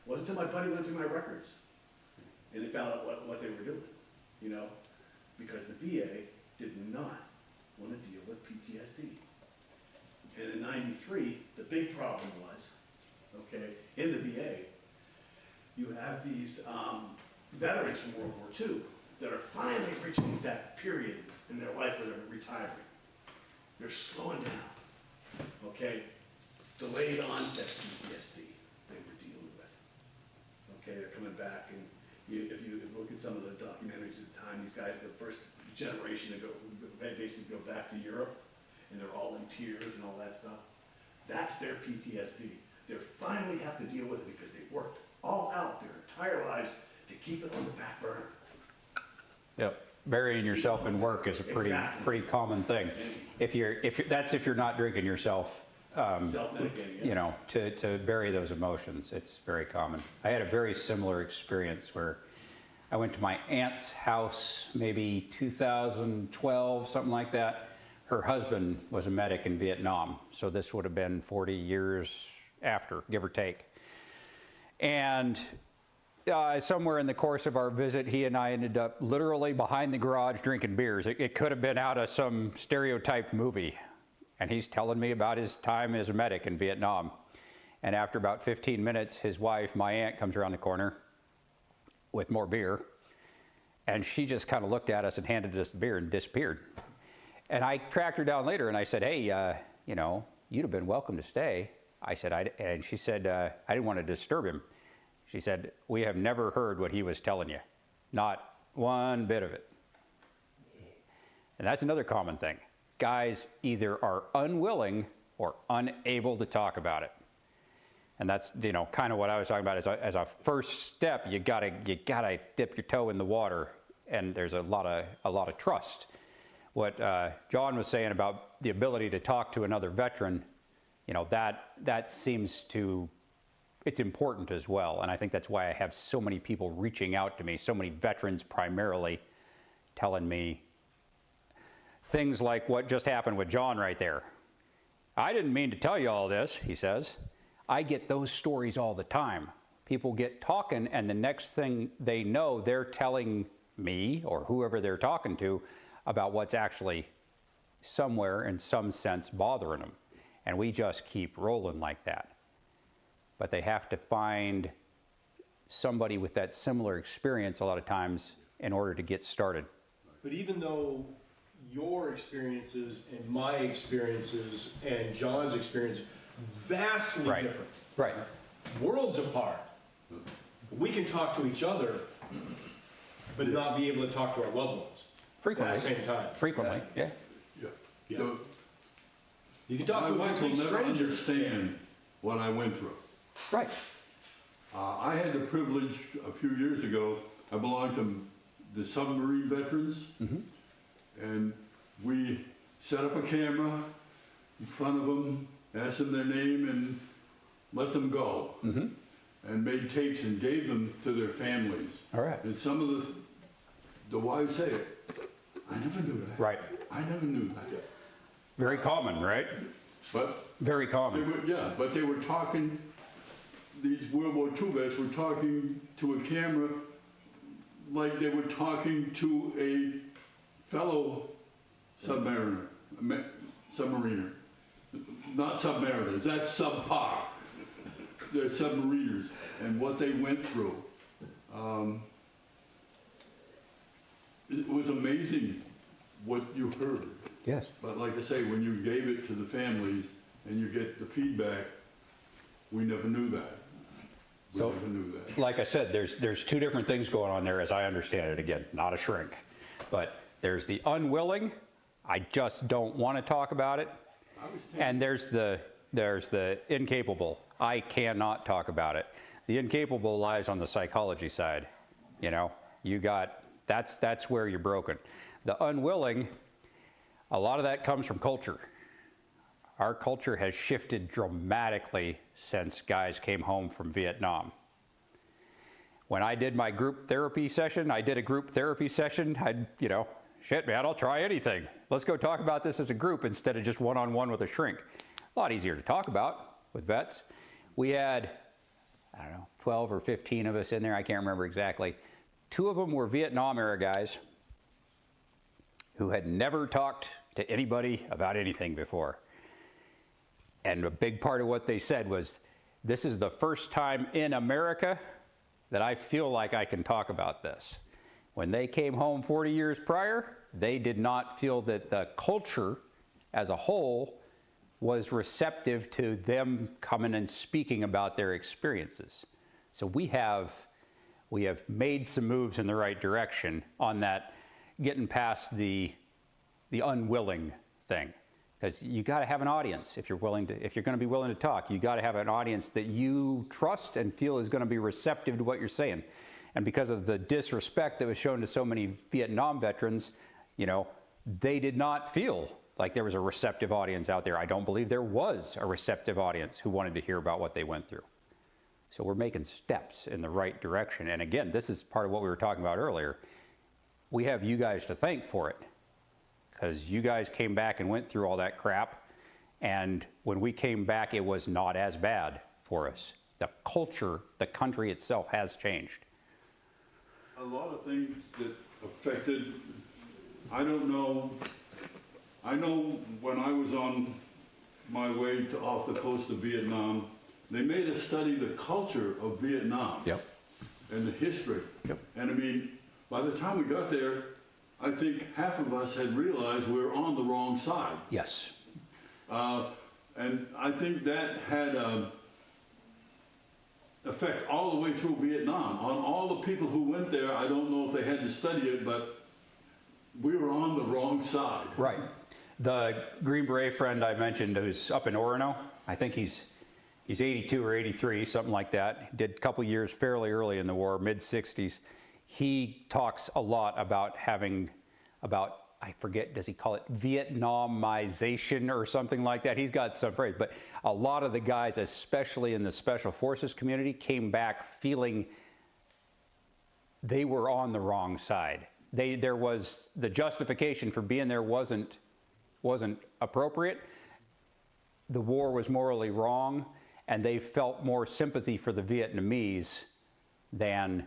wasn't until my buddy went through my records and they found out what they were doing, because the VA did not want to deal with PTSD. And in 93, the big problem was, in the VA, you have these veterans from World War II that are finally reaching that period in their life where they're retiring. They're slowing down, Delayed onset PTSD they were dealing with. They're coming back, and if you look at some of the documentaries at the time, these guys, the first generation they basically go back to Europe, and they're all in tears and all that stuff. That's their PTSD. They finally have to deal with it because they worked all out their entire lives to keep it on the back burner.
Yep. Burying yourself in work is a pretty common thing. If you're not drinking yourself,
Self-medicating,
to bury those emotions, it's very common. I had a very similar experience where I went to my aunt's house, maybe 2012, something like that. Her husband was a medic in Vietnam, so this would have been 40 years after, give or take. And somewhere in the course of our visit, he and I ended up literally behind the garage drinking beers. It could have been out of some stereotyped movie. And he's telling me about his time as a medic in Vietnam. And after about 15 minutes, his wife, my aunt, comes around the corner with more beer. And she just kind of looked at us and handed us the beer and disappeared. And I tracked her down later and I said, hey, you'd have been welcome to stay. I said, and she said, I didn't want to disturb him. She said, we have never heard what he was telling you. Not one bit of it. And that's another common thing. Guys either are unwilling or unable to talk about it. And that's, you know, kind of what I was talking about as a first step. You gotta dip your toe in the water, and there's a lot of trust. What John was saying about the ability to talk to another veteran, you know, that seems to, it's important as well. And I think that's why I have so many people reaching out to me, so many veterans primarily, telling me things like what just happened with John right there. I didn't mean to tell you all this, he says. I get those stories all the time. People get talking, and the next thing they know, they're telling me or whoever they're talking to about what's actually somewhere in some sense bothering them. And we just keep rolling like that. But they have to find somebody with that similar experience a lot of times in order to get started.
But even though your experiences and my experiences and John's experience vastly
Right.
different,
Right.
worlds apart, we can talk to each other, but not be able to talk to our loved ones
Frequently.
at the same time.
Frequently, yeah.
Yeah.
Yeah.
The-
You can talk
My
to a
wife will
complete
never
stranger.
understand what I went through.
Right.
I had the privilege a few years ago, I belonged to the submarine veterans. And we set up a camera in front of them, asked them their name and let them go. And made tapes and gave them to their families.
All right.
And some of the wives say, I never knew that.
Right.
I never knew that.
Very common, right?
But
Very
they
common.
were, yeah, but they were talking, these World War II vets were talking to a camera like they were talking to a fellow submariner, submariner. Not submariners, that's subpar. They're submariners, and what they went through. It was amazing what you heard.
Yes.
But like I say, when you gave it to the families and you get the feedback, we never knew that. We
So-
never knew that.
Like I said, there's two different things going on there as I understand it. Again, not a shrink. But there's the unwilling, I just don't want to talk about it. And there's the incapable, I cannot talk about it. The incapable lies on the psychology side. You know, that's where you're broken. The unwilling, a lot of that comes from culture. Our culture has shifted dramatically since guys came home from Vietnam. When I did my group therapy session, I'd, you know, shit, man, I'll try anything. Let's go talk about this as a group instead of just one-on-one with a shrink. A lot easier to talk about with vets. We had, I don't know, 12 or 15 of us in there, I can't remember exactly. 2 of them were Vietnam era guys who had never talked to anybody about anything before. And a big part of what they said was, this is the first time in America that I feel like I can talk about this. When they came home 40 years prior, they did not feel that the culture as a whole was receptive to them coming and speaking about their experiences. So we have made some moves in the right direction on that, getting past the unwilling thing. Because you got to have an audience if you're going to be willing to talk. You got to have an audience that you trust and feel is going to be receptive to what you're saying. And because of the disrespect that was shown to so many Vietnam veterans, you know, they did not feel like there was a receptive audience out there. I don't believe there was a receptive audience who wanted to hear about what they went through. So we're making steps in the right direction. And again, this is part of what we were talking about earlier. We have you guys to thank for it, because you guys came back and went through all that crap. And when we came back, it was not as bad for us. The culture, the country itself has changed.
A lot of things that affected, I don't know, I know when I was on my way to off the coast of Vietnam, they made us study the culture of Vietnam.
Yep.
And the history.
Yep.
And I mean, by the time we got there, I think half of us had realized we were on the wrong side.
Yes.
And I think that had effect all the way through Vietnam. On all the people who went there, I don't know if they had to study it, but we were on the wrong side.
Right. The Green Beret friend I mentioned who's up in Orono, I think he's 82 or 83, something like that. Did a couple years fairly early in the war, mid-60s. He talks a lot about I forget, does he call it Vietnamization or something like that? He's got some phrase, but a lot of the guys, especially in the Special Forces community, came back feeling they were on the wrong side. There was, the justification for being there wasn't appropriate. The war was morally wrong, and they felt more sympathy for the Vietnamese than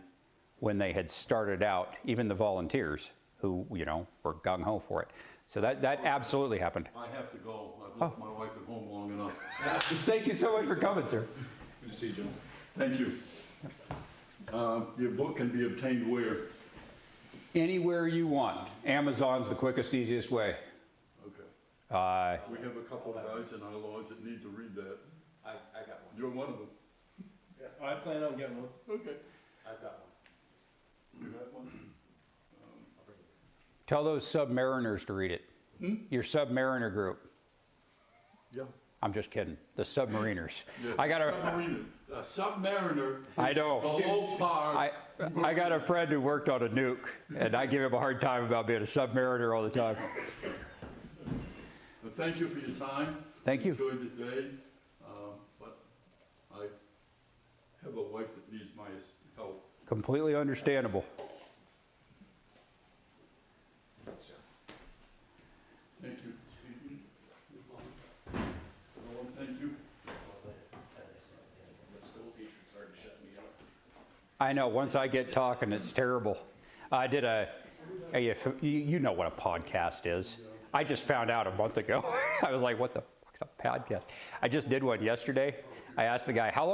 when they had started out, even the volunteers who, you know, were gung-ho for it. So that absolutely happened.
I have to go. I've left my wife at home long enough.
Thank you so much for coming, sir.
Good to see you, Joe.
Thank you. Your book can be obtained where?
Anywhere you want. Amazon's the quickest, easiest way.
Okay. We have a couple of guys in our lodge that need to read that.
I got one.
You're one of them.
Yeah, I plan on getting one.
Okay.
I've got one.
You got one?
Tell those Submariners to read it. Your Submariner group.
Yeah.
I'm just kidding. The Submariners.
Yeah.
I got a
Submariner.
I know.
Below par.
I got a friend who worked on a nuke, and I give him a hard time about being a submariner all the time.
Well, thank you for your time.
Thank you.
Enjoyed the day, but I have a wife that needs my help.
Completely understandable.
Thank you. Everyone, thank you.
The school teacher started shutting me up.
I know, once I get talking, it's terrible. I did you know what a podcast is. I just found out a month ago. I was like, what the fuck's a podcast? I just did one yesterday. I asked the guy, how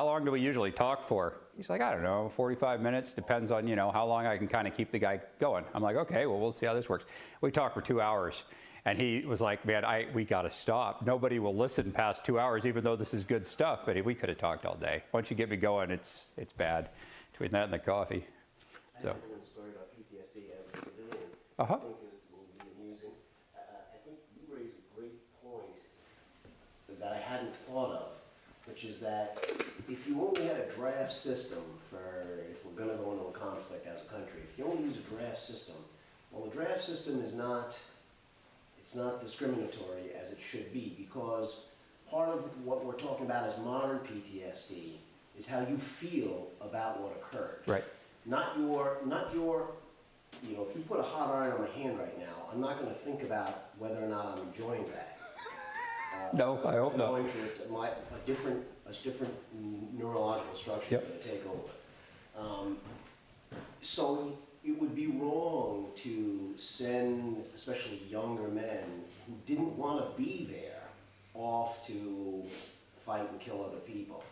long do we usually talk for? He's like, I don't know, 45 minutes, depends on, you know, how long I can kind of keep the guy going. I'm like, okay, well, we'll see how this works. We talked for 2 hours. And he was like, man, we got to stop. Nobody will listen past 2 hours, even though this is good stuff. But we could have talked all day. Once you get me going, it's bad. Between that and the coffee. So.
I have a story about PTSD as a civilian.
Uh-huh.
I think will be amusing. I think you raise a great point that I hadn't thought of, which is that if you only had a draft system if we're going to go into a conflict as a country, if you only use a draft system, well, the draft system is not discriminatory as it should be, because part of what we're talking about as modern PTSD is how you feel about what occurred.
Right.
Not your, you know, if you put a hot iron on my hand right now, I'm not going to think about whether or not I'm enjoying that.
No, I hope not.
I'm going to a different neurological structure is going to take over. So it would be wrong to send, especially younger men who didn't want to be there, off to fight and kill other people.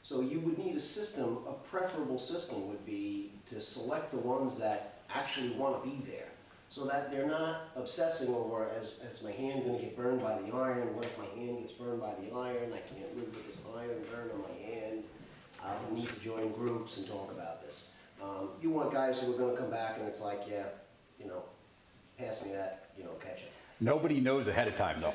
So you would need a system, a preferable system would be to select the ones that actually want to be there, so that they're not obsessing over, is my hand going to get burned by the iron? What if my hand gets burned by the iron? I can't live with this iron burn on my hand. I'll need to join groups and talk about this. You want guys who are going to come back and it's like, yeah, you know, pass me that, you know, ketchup.
Nobody knows ahead of time, though.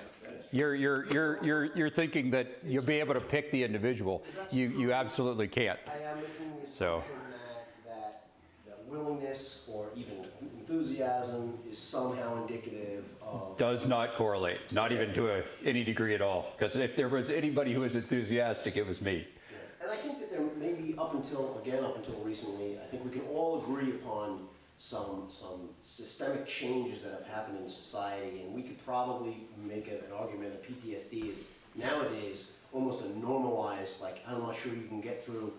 You're thinking that you'll be able to pick the individual. You absolutely can't.
I am making the
So.
assumption that willingness or even enthusiasm is somehow indicative of.
Does not correlate, not even to any degree at all. Because if there was anybody who was enthusiastic, it was me.
And I think that there may be up until recently, I think we can all agree upon some systemic changes that have happened in society, and we could probably make an argument that PTSD is nowadays almost a normalized, like, I'm not sure you can get through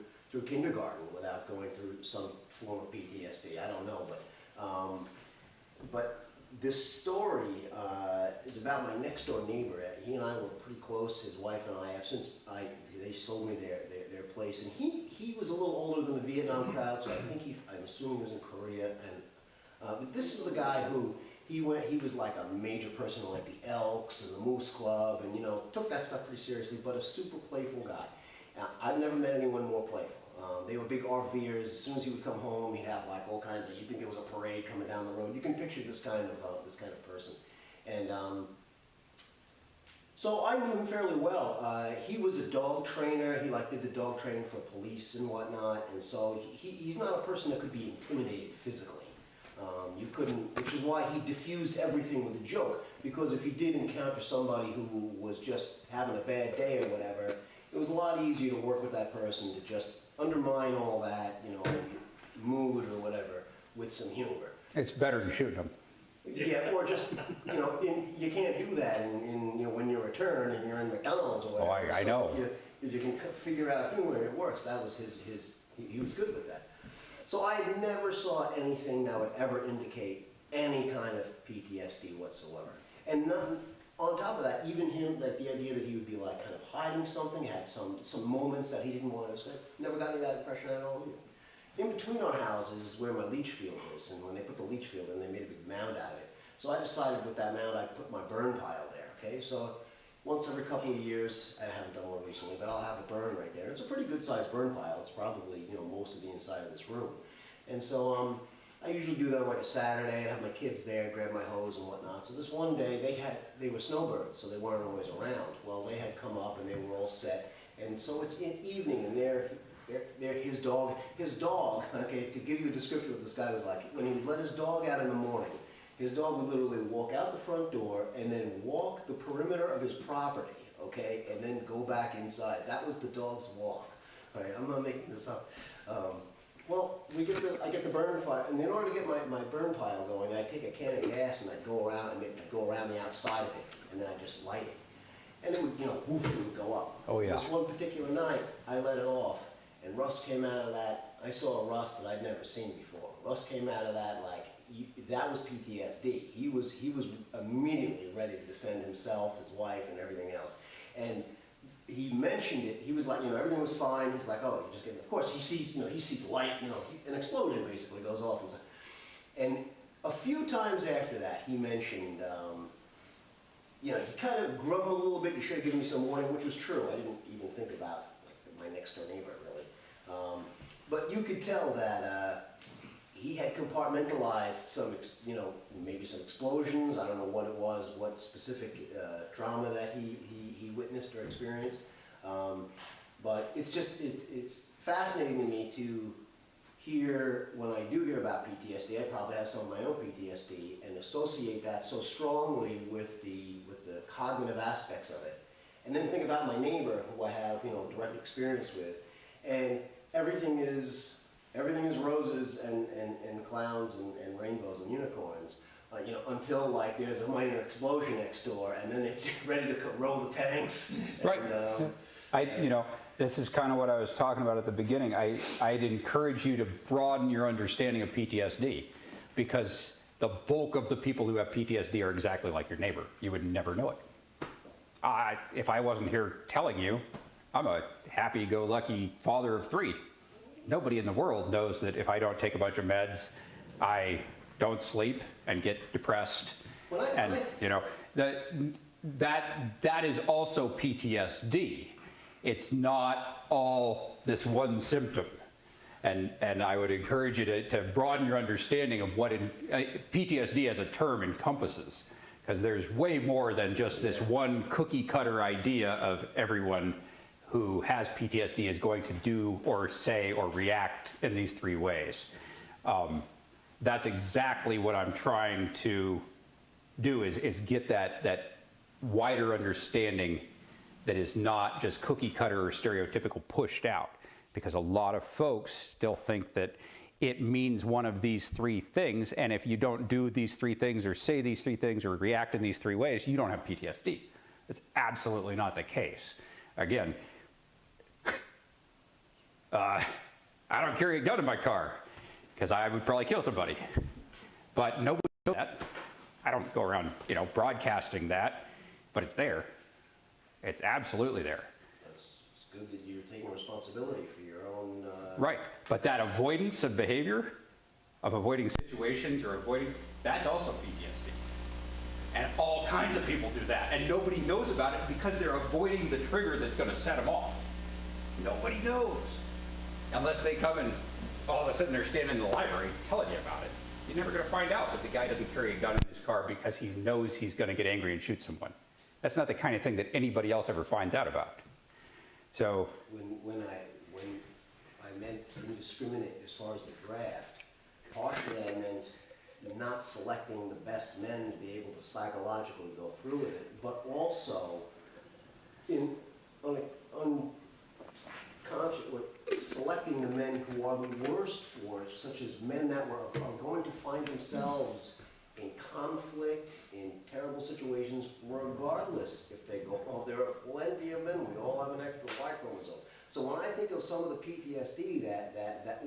kindergarten without going through some form of PTSD. I don't know, but this story is about my next door neighbor. He and I were pretty close. His wife and I have since they sold me their place, and he was a little older than the Vietnam crowd, so I think I'm assuming he was in Korea. And but this was a guy who he was like a major person in like the Elks and the Moose Club, and you know, took that stuff pretty seriously, but a super playful guy. Now, I've never met anyone more playful. they were big RVers. As soon as he would come home, he'd have like all kinds of, you'd think there was a parade coming down the road. You can picture this kind of person. And so I knew him fairly well. He was a dog trainer. He like did the dog training for police and whatnot. And so he's not a person that could be intimidated physically. You couldn't, which is why he diffused everything with a joke. Because if you did encounter somebody who was just having a bad day or whatever, it was a lot easier to work with that person to just undermine all that, you know, mood or whatever with some humor.
It's better than shooting them.
Yeah, or just, you know, you can't do that in you know, when you're a turn and you're in McDonald's or whatever.
Oh, I know.
If you can figure out humor, it works. That was he was good with that. So I never saw anything that would ever indicate any kind of PTSD whatsoever. And nothing, on top of that, even him, like the idea that he would be like kind of hiding something, had some moments that he didn't want to say, never got any of that impression at all either. In between our houses is where my leach field is, and when they put the leach field in, they made a big mound out of it. So I decided with that mound, I'd put my burn pile there, okay? So once every couple of years, I haven't done one recently, but I'll have a burn right there. It's a pretty good sized burn pile. It's probably, you know, most of the inside of this room. And so I usually do that on like a Saturday. I have my kids there, grab my hose and whatnot. So this one day, they were snowbirds, so they weren't always around. Well, they had come up and they were all set. And so it's in evening, and his dog, okay, to give you a description of what this guy was like, when he would let his dog out in the morning, his dog would literally walk out the front door and then walk the perimeter of his property, okay, and then go back inside. That was the dog's walk. All right, I'm not making this up. Well, I get the burn fire, and in order to get my burn pile going, I'd take a can of gas and I'd go around the outside of it, and then I'd just light it. And it would, you know, woof, it would go up.
Oh, yeah.
This one particular night, I let it off, and rust came out of that. I saw a rust that I'd never seen before. Rust came out of that like, that was PTSD. He was immediately ready to defend himself, his wife, and everything else. And he mentioned it. He was like, you know, everything was fine. He's like, oh, you're just getting. Of course, he sees light. You know, an explosion basically goes off, and a few times after that, he mentioned, you know, he kind of grumbled a little bit. You should have given me some warning, which was true. I didn't even think about like my next door neighbor really, but you could tell that. He had compartmentalized some, you know, maybe some explosions. I don't know what it was, what specific trauma that he witnessed or experienced. But it's just, it's fascinating to me to hear, when I do hear about PTSD, I probably have some of my own PTSD, and associate that so strongly with the cognitive aspects of it. And then think about my neighbor, who I have, you know, direct experience with, and everything is roses and clowns and rainbows and unicorns, you know, until like there's a minor explosion next door, and then it's ready to roll the tanks.
Right.
And,
You know, this is kind of what I was talking about at the beginning. I'd encourage you to broaden your understanding of PTSD, because the bulk of the people who have PTSD are exactly like your neighbor. You would never know it. If I wasn't here telling you, I'm a happy-go-lucky father of 3. Nobody in the world knows that if I don't take a bunch of meds, I don't sleep and get depressed. And you know, that is also PTSD. It's not all this one symptom. And I would encourage you to broaden your understanding of what PTSD as a term encompasses, because there's way more than just this one cookie cutter idea of everyone who has PTSD is going to do or say or react in these 3 ways. That's exactly what I'm trying to do, is get that wider understanding that is not just cookie cutter or stereotypical pushed out, because a lot of folks still think that it means one of these 3 things, and if you don't do these 3 things or say these 3 things or react in these 3 ways, you don't have PTSD. It's absolutely not the case. Again, I don't carry a gun in my car because I would probably kill somebody. But nobody knows that. I don't go around, you know, broadcasting that, but it's there. It's absolutely there.
it's good that you're taking responsibility for your own.
Right, but that avoidance of behavior, of avoiding situations or that's also PTSD. And all kinds of people do that, and nobody knows about it because they're avoiding the trigger that's going to set them off. Nobody knows. Unless they come and all of a sudden they're standing in the library telling you about it. You're never going to find out that the guy doesn't carry a gun in his car because he knows he's going to get angry and shoot someone. That's not the kind of thing that anybody else ever finds out about. So,
When I meant indiscriminate as far as the draft, partially I meant not selecting the best men to be able to psychologically go through with it, but also selecting the men who are the worst for it, such as men that are going to find themselves in conflict, in terrible situations, regardless if they go home. There are plenty of men, we all have an extra Y chromosome. So when I think of some of the PTSD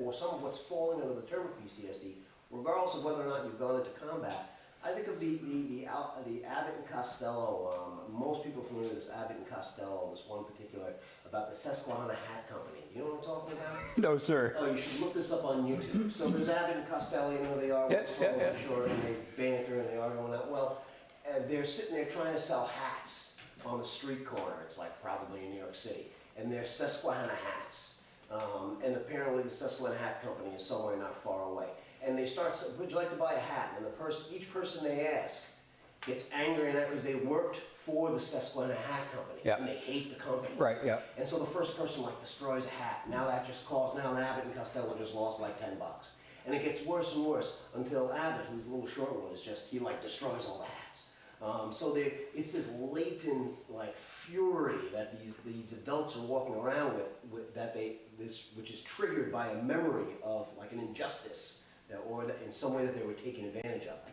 or some of what's falling under the term of PTSD, regardless of whether or not you've gone into combat, I think of the Abbott and Costello, most people are familiar with this Abbott and Costello, this one particular, about the Susquehanna Hat Company. You know what I'm talking about?
no, sir.
Oh, you should look this up on YouTube. So there's Abbott and Costello, you know who they are,
Yeah,
one's
yeah,
tall,
yeah.
one's short, and they banter and they argue on that. Well, they're sitting there trying to sell hats on the street corner. It's like probably in New York City. And they're Susquehanna hats. And apparently the Susquehanna Hat Company is somewhere not far away. And they start, would you like to buy a hat? And each person they ask gets angry and that because they worked for the Susquehanna Hat Company.
Yeah.
And they hate the company.
Right, yeah.
And so the first person like destroys a hat. Now that just cost, now Abbott and Costello just lost like $10. And it gets worse and worse until Abbott, who's the little short one, is just, he like destroys all the hats. So it's this latent like fury that these adults are walking around which is triggered by a memory of like an injustice or that in some way that they were taken advantage of. I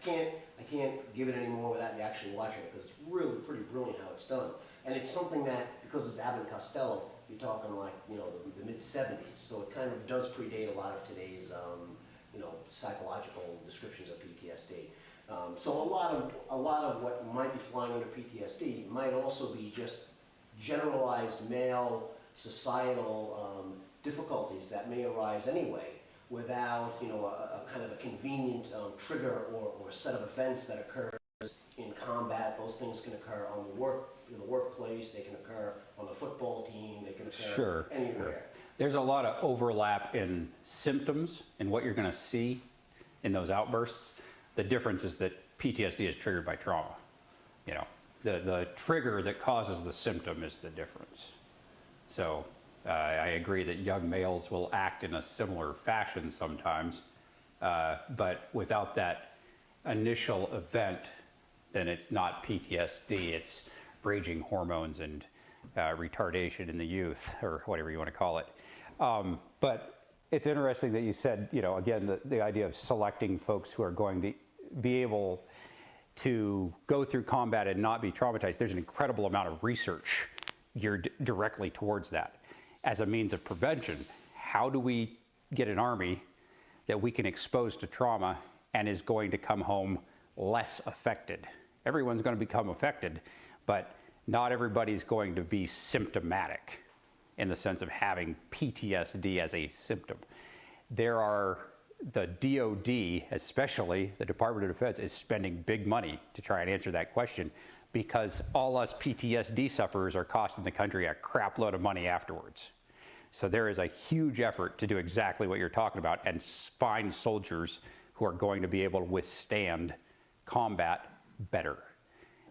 can't give it any more without you actually watching it because it's really pretty brilliant how it's done. And it's something that, because it's Abbott and Costello, you're talking like, the mid-70s, so it kind of does predate a lot of today's, psychological descriptions of PTSD. So a lot of what might be flying under PTSD might also be just generalized male societal difficulties that may arise anyway, without a kind of a convenient trigger or set of events that occurs in combat. Those things can occur in the workplace. They can occur on the football team. They can occur anywhere. Sure.
There's a lot of overlap in symptoms and what you're going to see in those outbursts. The difference is that PTSD is triggered by trauma. The trigger that causes the symptom is the difference. So I agree that young males will act in a similar fashion sometimes, but without that initial event, then it's not PTSD, it's raging hormones and retardation in the youth, or whatever you want to call it. But it's interesting that you said, again, the idea of selecting folks who are going to be able to go through combat and not be traumatized. There's an incredible amount of research geared directly towards that. As a means of prevention, how do we get an army that we can expose to trauma and is going to come home less affected? Everyone's going to become affected, but not everybody's going to be symptomatic in the sense of having PTSD as a symptom. The DOD, especially the Department of Defense, is spending big money to try and answer that question, because all us PTSD sufferers are costing the country a crap load of money afterwards. So there is a huge effort to do exactly what you're talking about and find soldiers who are going to be able to withstand combat better.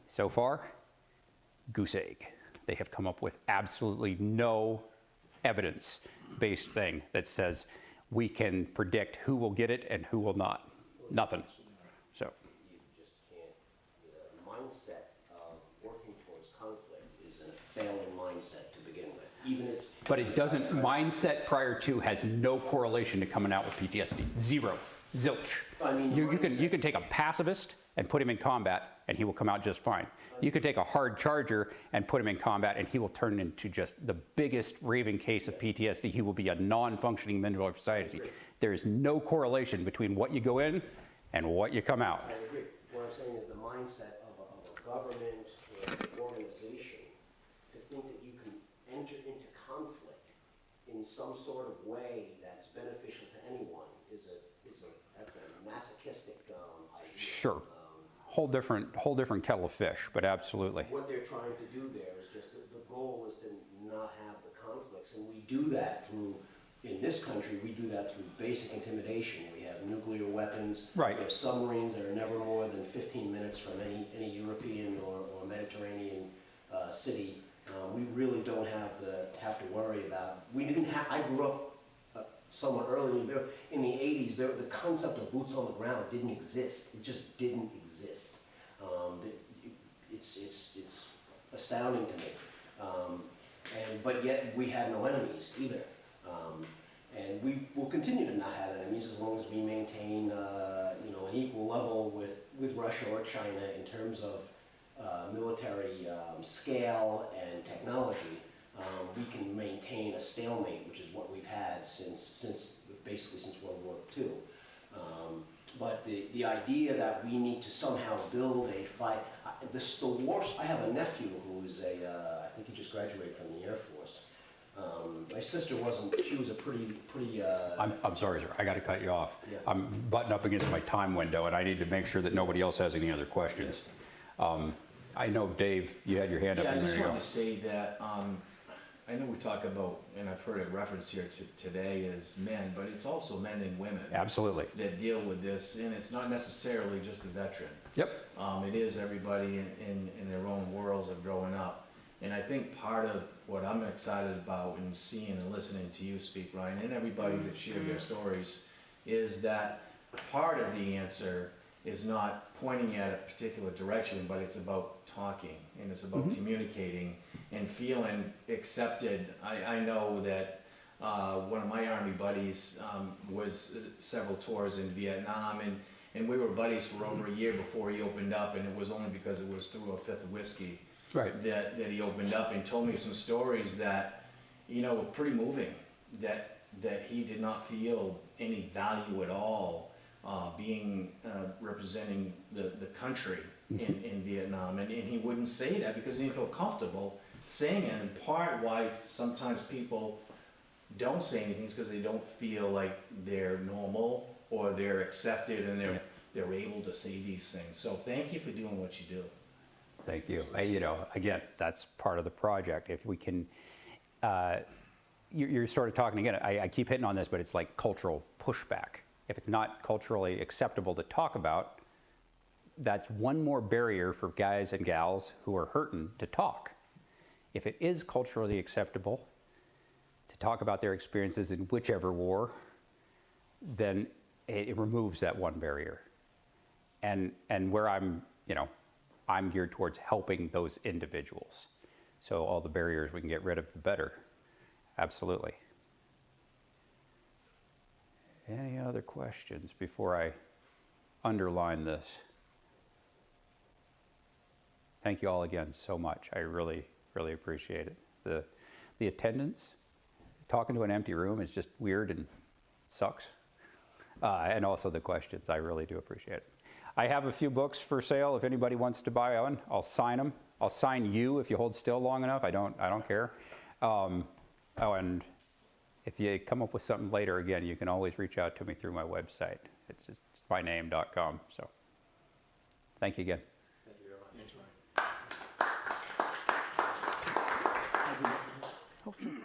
So far, goose egg. They have come up with absolutely no evidence-based thing that says we can predict who will get it and who will not. Nothing. So.
You just can't, the mindset of working towards conflict is a failing mindset to begin with. Even if.
But it doesn't, mindset prior to has no correlation to coming out with PTSD. Zero. Zilch.
I mean,
You can take a pacifist and put him in combat and he will come out just fine. You could take a hard charger and put him in combat and he will turn into just the biggest raving case of PTSD. He will be a non-functioning member of society. There is no correlation between what you go in and what you come out.
I agree. What I'm saying is the mindset of a government or an organization to think that you can enter into conflict in some sort of way that's beneficial to anyone that's a masochistic idea.
Sure. Whole different kettle of fish, but absolutely.
What they're trying to do there is just the goal is to not have the conflicts, and we do that through in this country, we do that through basic intimidation. We have nuclear weapons.
Right.
We have submarines that are never more than 15 minutes from any European or Mediterranean city. We really don't have to worry about. We didn't have. I grew up somewhat early there in the 80s. The concept of boots on the ground didn't exist. It just didn't exist. It's astounding to me. But yet we had no enemies either. And we will continue to not have enemies as long as we maintain an equal level with Russia or China in terms of military scale and technology. We can maintain a stalemate, which is what we've had basically since World War II. But the idea that we need to somehow build a fight, the war. I have a nephew who's I think he just graduated from the Air Force. My sister wasn't. She was a pretty.
I'm sorry, sir. I got to cut you off.
Yeah.
I'm butting up against my time window, and I need to make sure that nobody else has any other questions. I know, Dave, you had your hand up.
Yeah, I
and
just
there you
wanted
go.
to say that, I know we talk about, and I've heard it referenced here today as men, but it's also men and women
Absolutely.
that deal with this, and it's not necessarily just the veteran.
Yep.
It is everybody in their own worlds of growing up. And I think part of what I'm excited about in seeing and listening to you speak, Ryan, and everybody that shared their stories, is that part of the answer is not pointing at a particular direction, but it's about talking, and it's about communicating and feeling accepted. I know that one of my Army buddies was several tours in Vietnam, and we were buddies for over a year before he opened up, and it was only because it was through a fifth of whiskey
Right.
that he opened up and told me some stories that, were pretty moving, that he did not feel any value at all representing the country in Vietnam. And he wouldn't say that because he didn't feel comfortable saying it. And part why sometimes people don't say anything is because they don't feel like they're normal or they're accepted and they're able to say these things. So thank you for doing what you do.
Thank you. Again, that's part of the project. If we can, you're sort of talking again, I keep hitting on this, but it's like cultural pushback. If it's not culturally acceptable to talk about, that's one more barrier for guys and gals who are hurting to talk. If it is culturally acceptable to talk about their experiences in whichever war, then it removes that one barrier. And where I'm geared towards helping those individuals. So all the barriers we can get rid of, the better. Absolutely. Any other questions before I underline this? Thank you all again so much. I really, really appreciate it. The attendance, talking to an empty room is just weird and sucks. And also the questions, I really do appreciate it. I have a few books for sale. If anybody wants to buy one, I'll sign them. I'll sign you if you hold still long enough. I don't care. And if you come up with something later, again, you can always reach out to me through my website. It's just myname.com. So thank you again.
Thank you very much. Thanks, Ryan.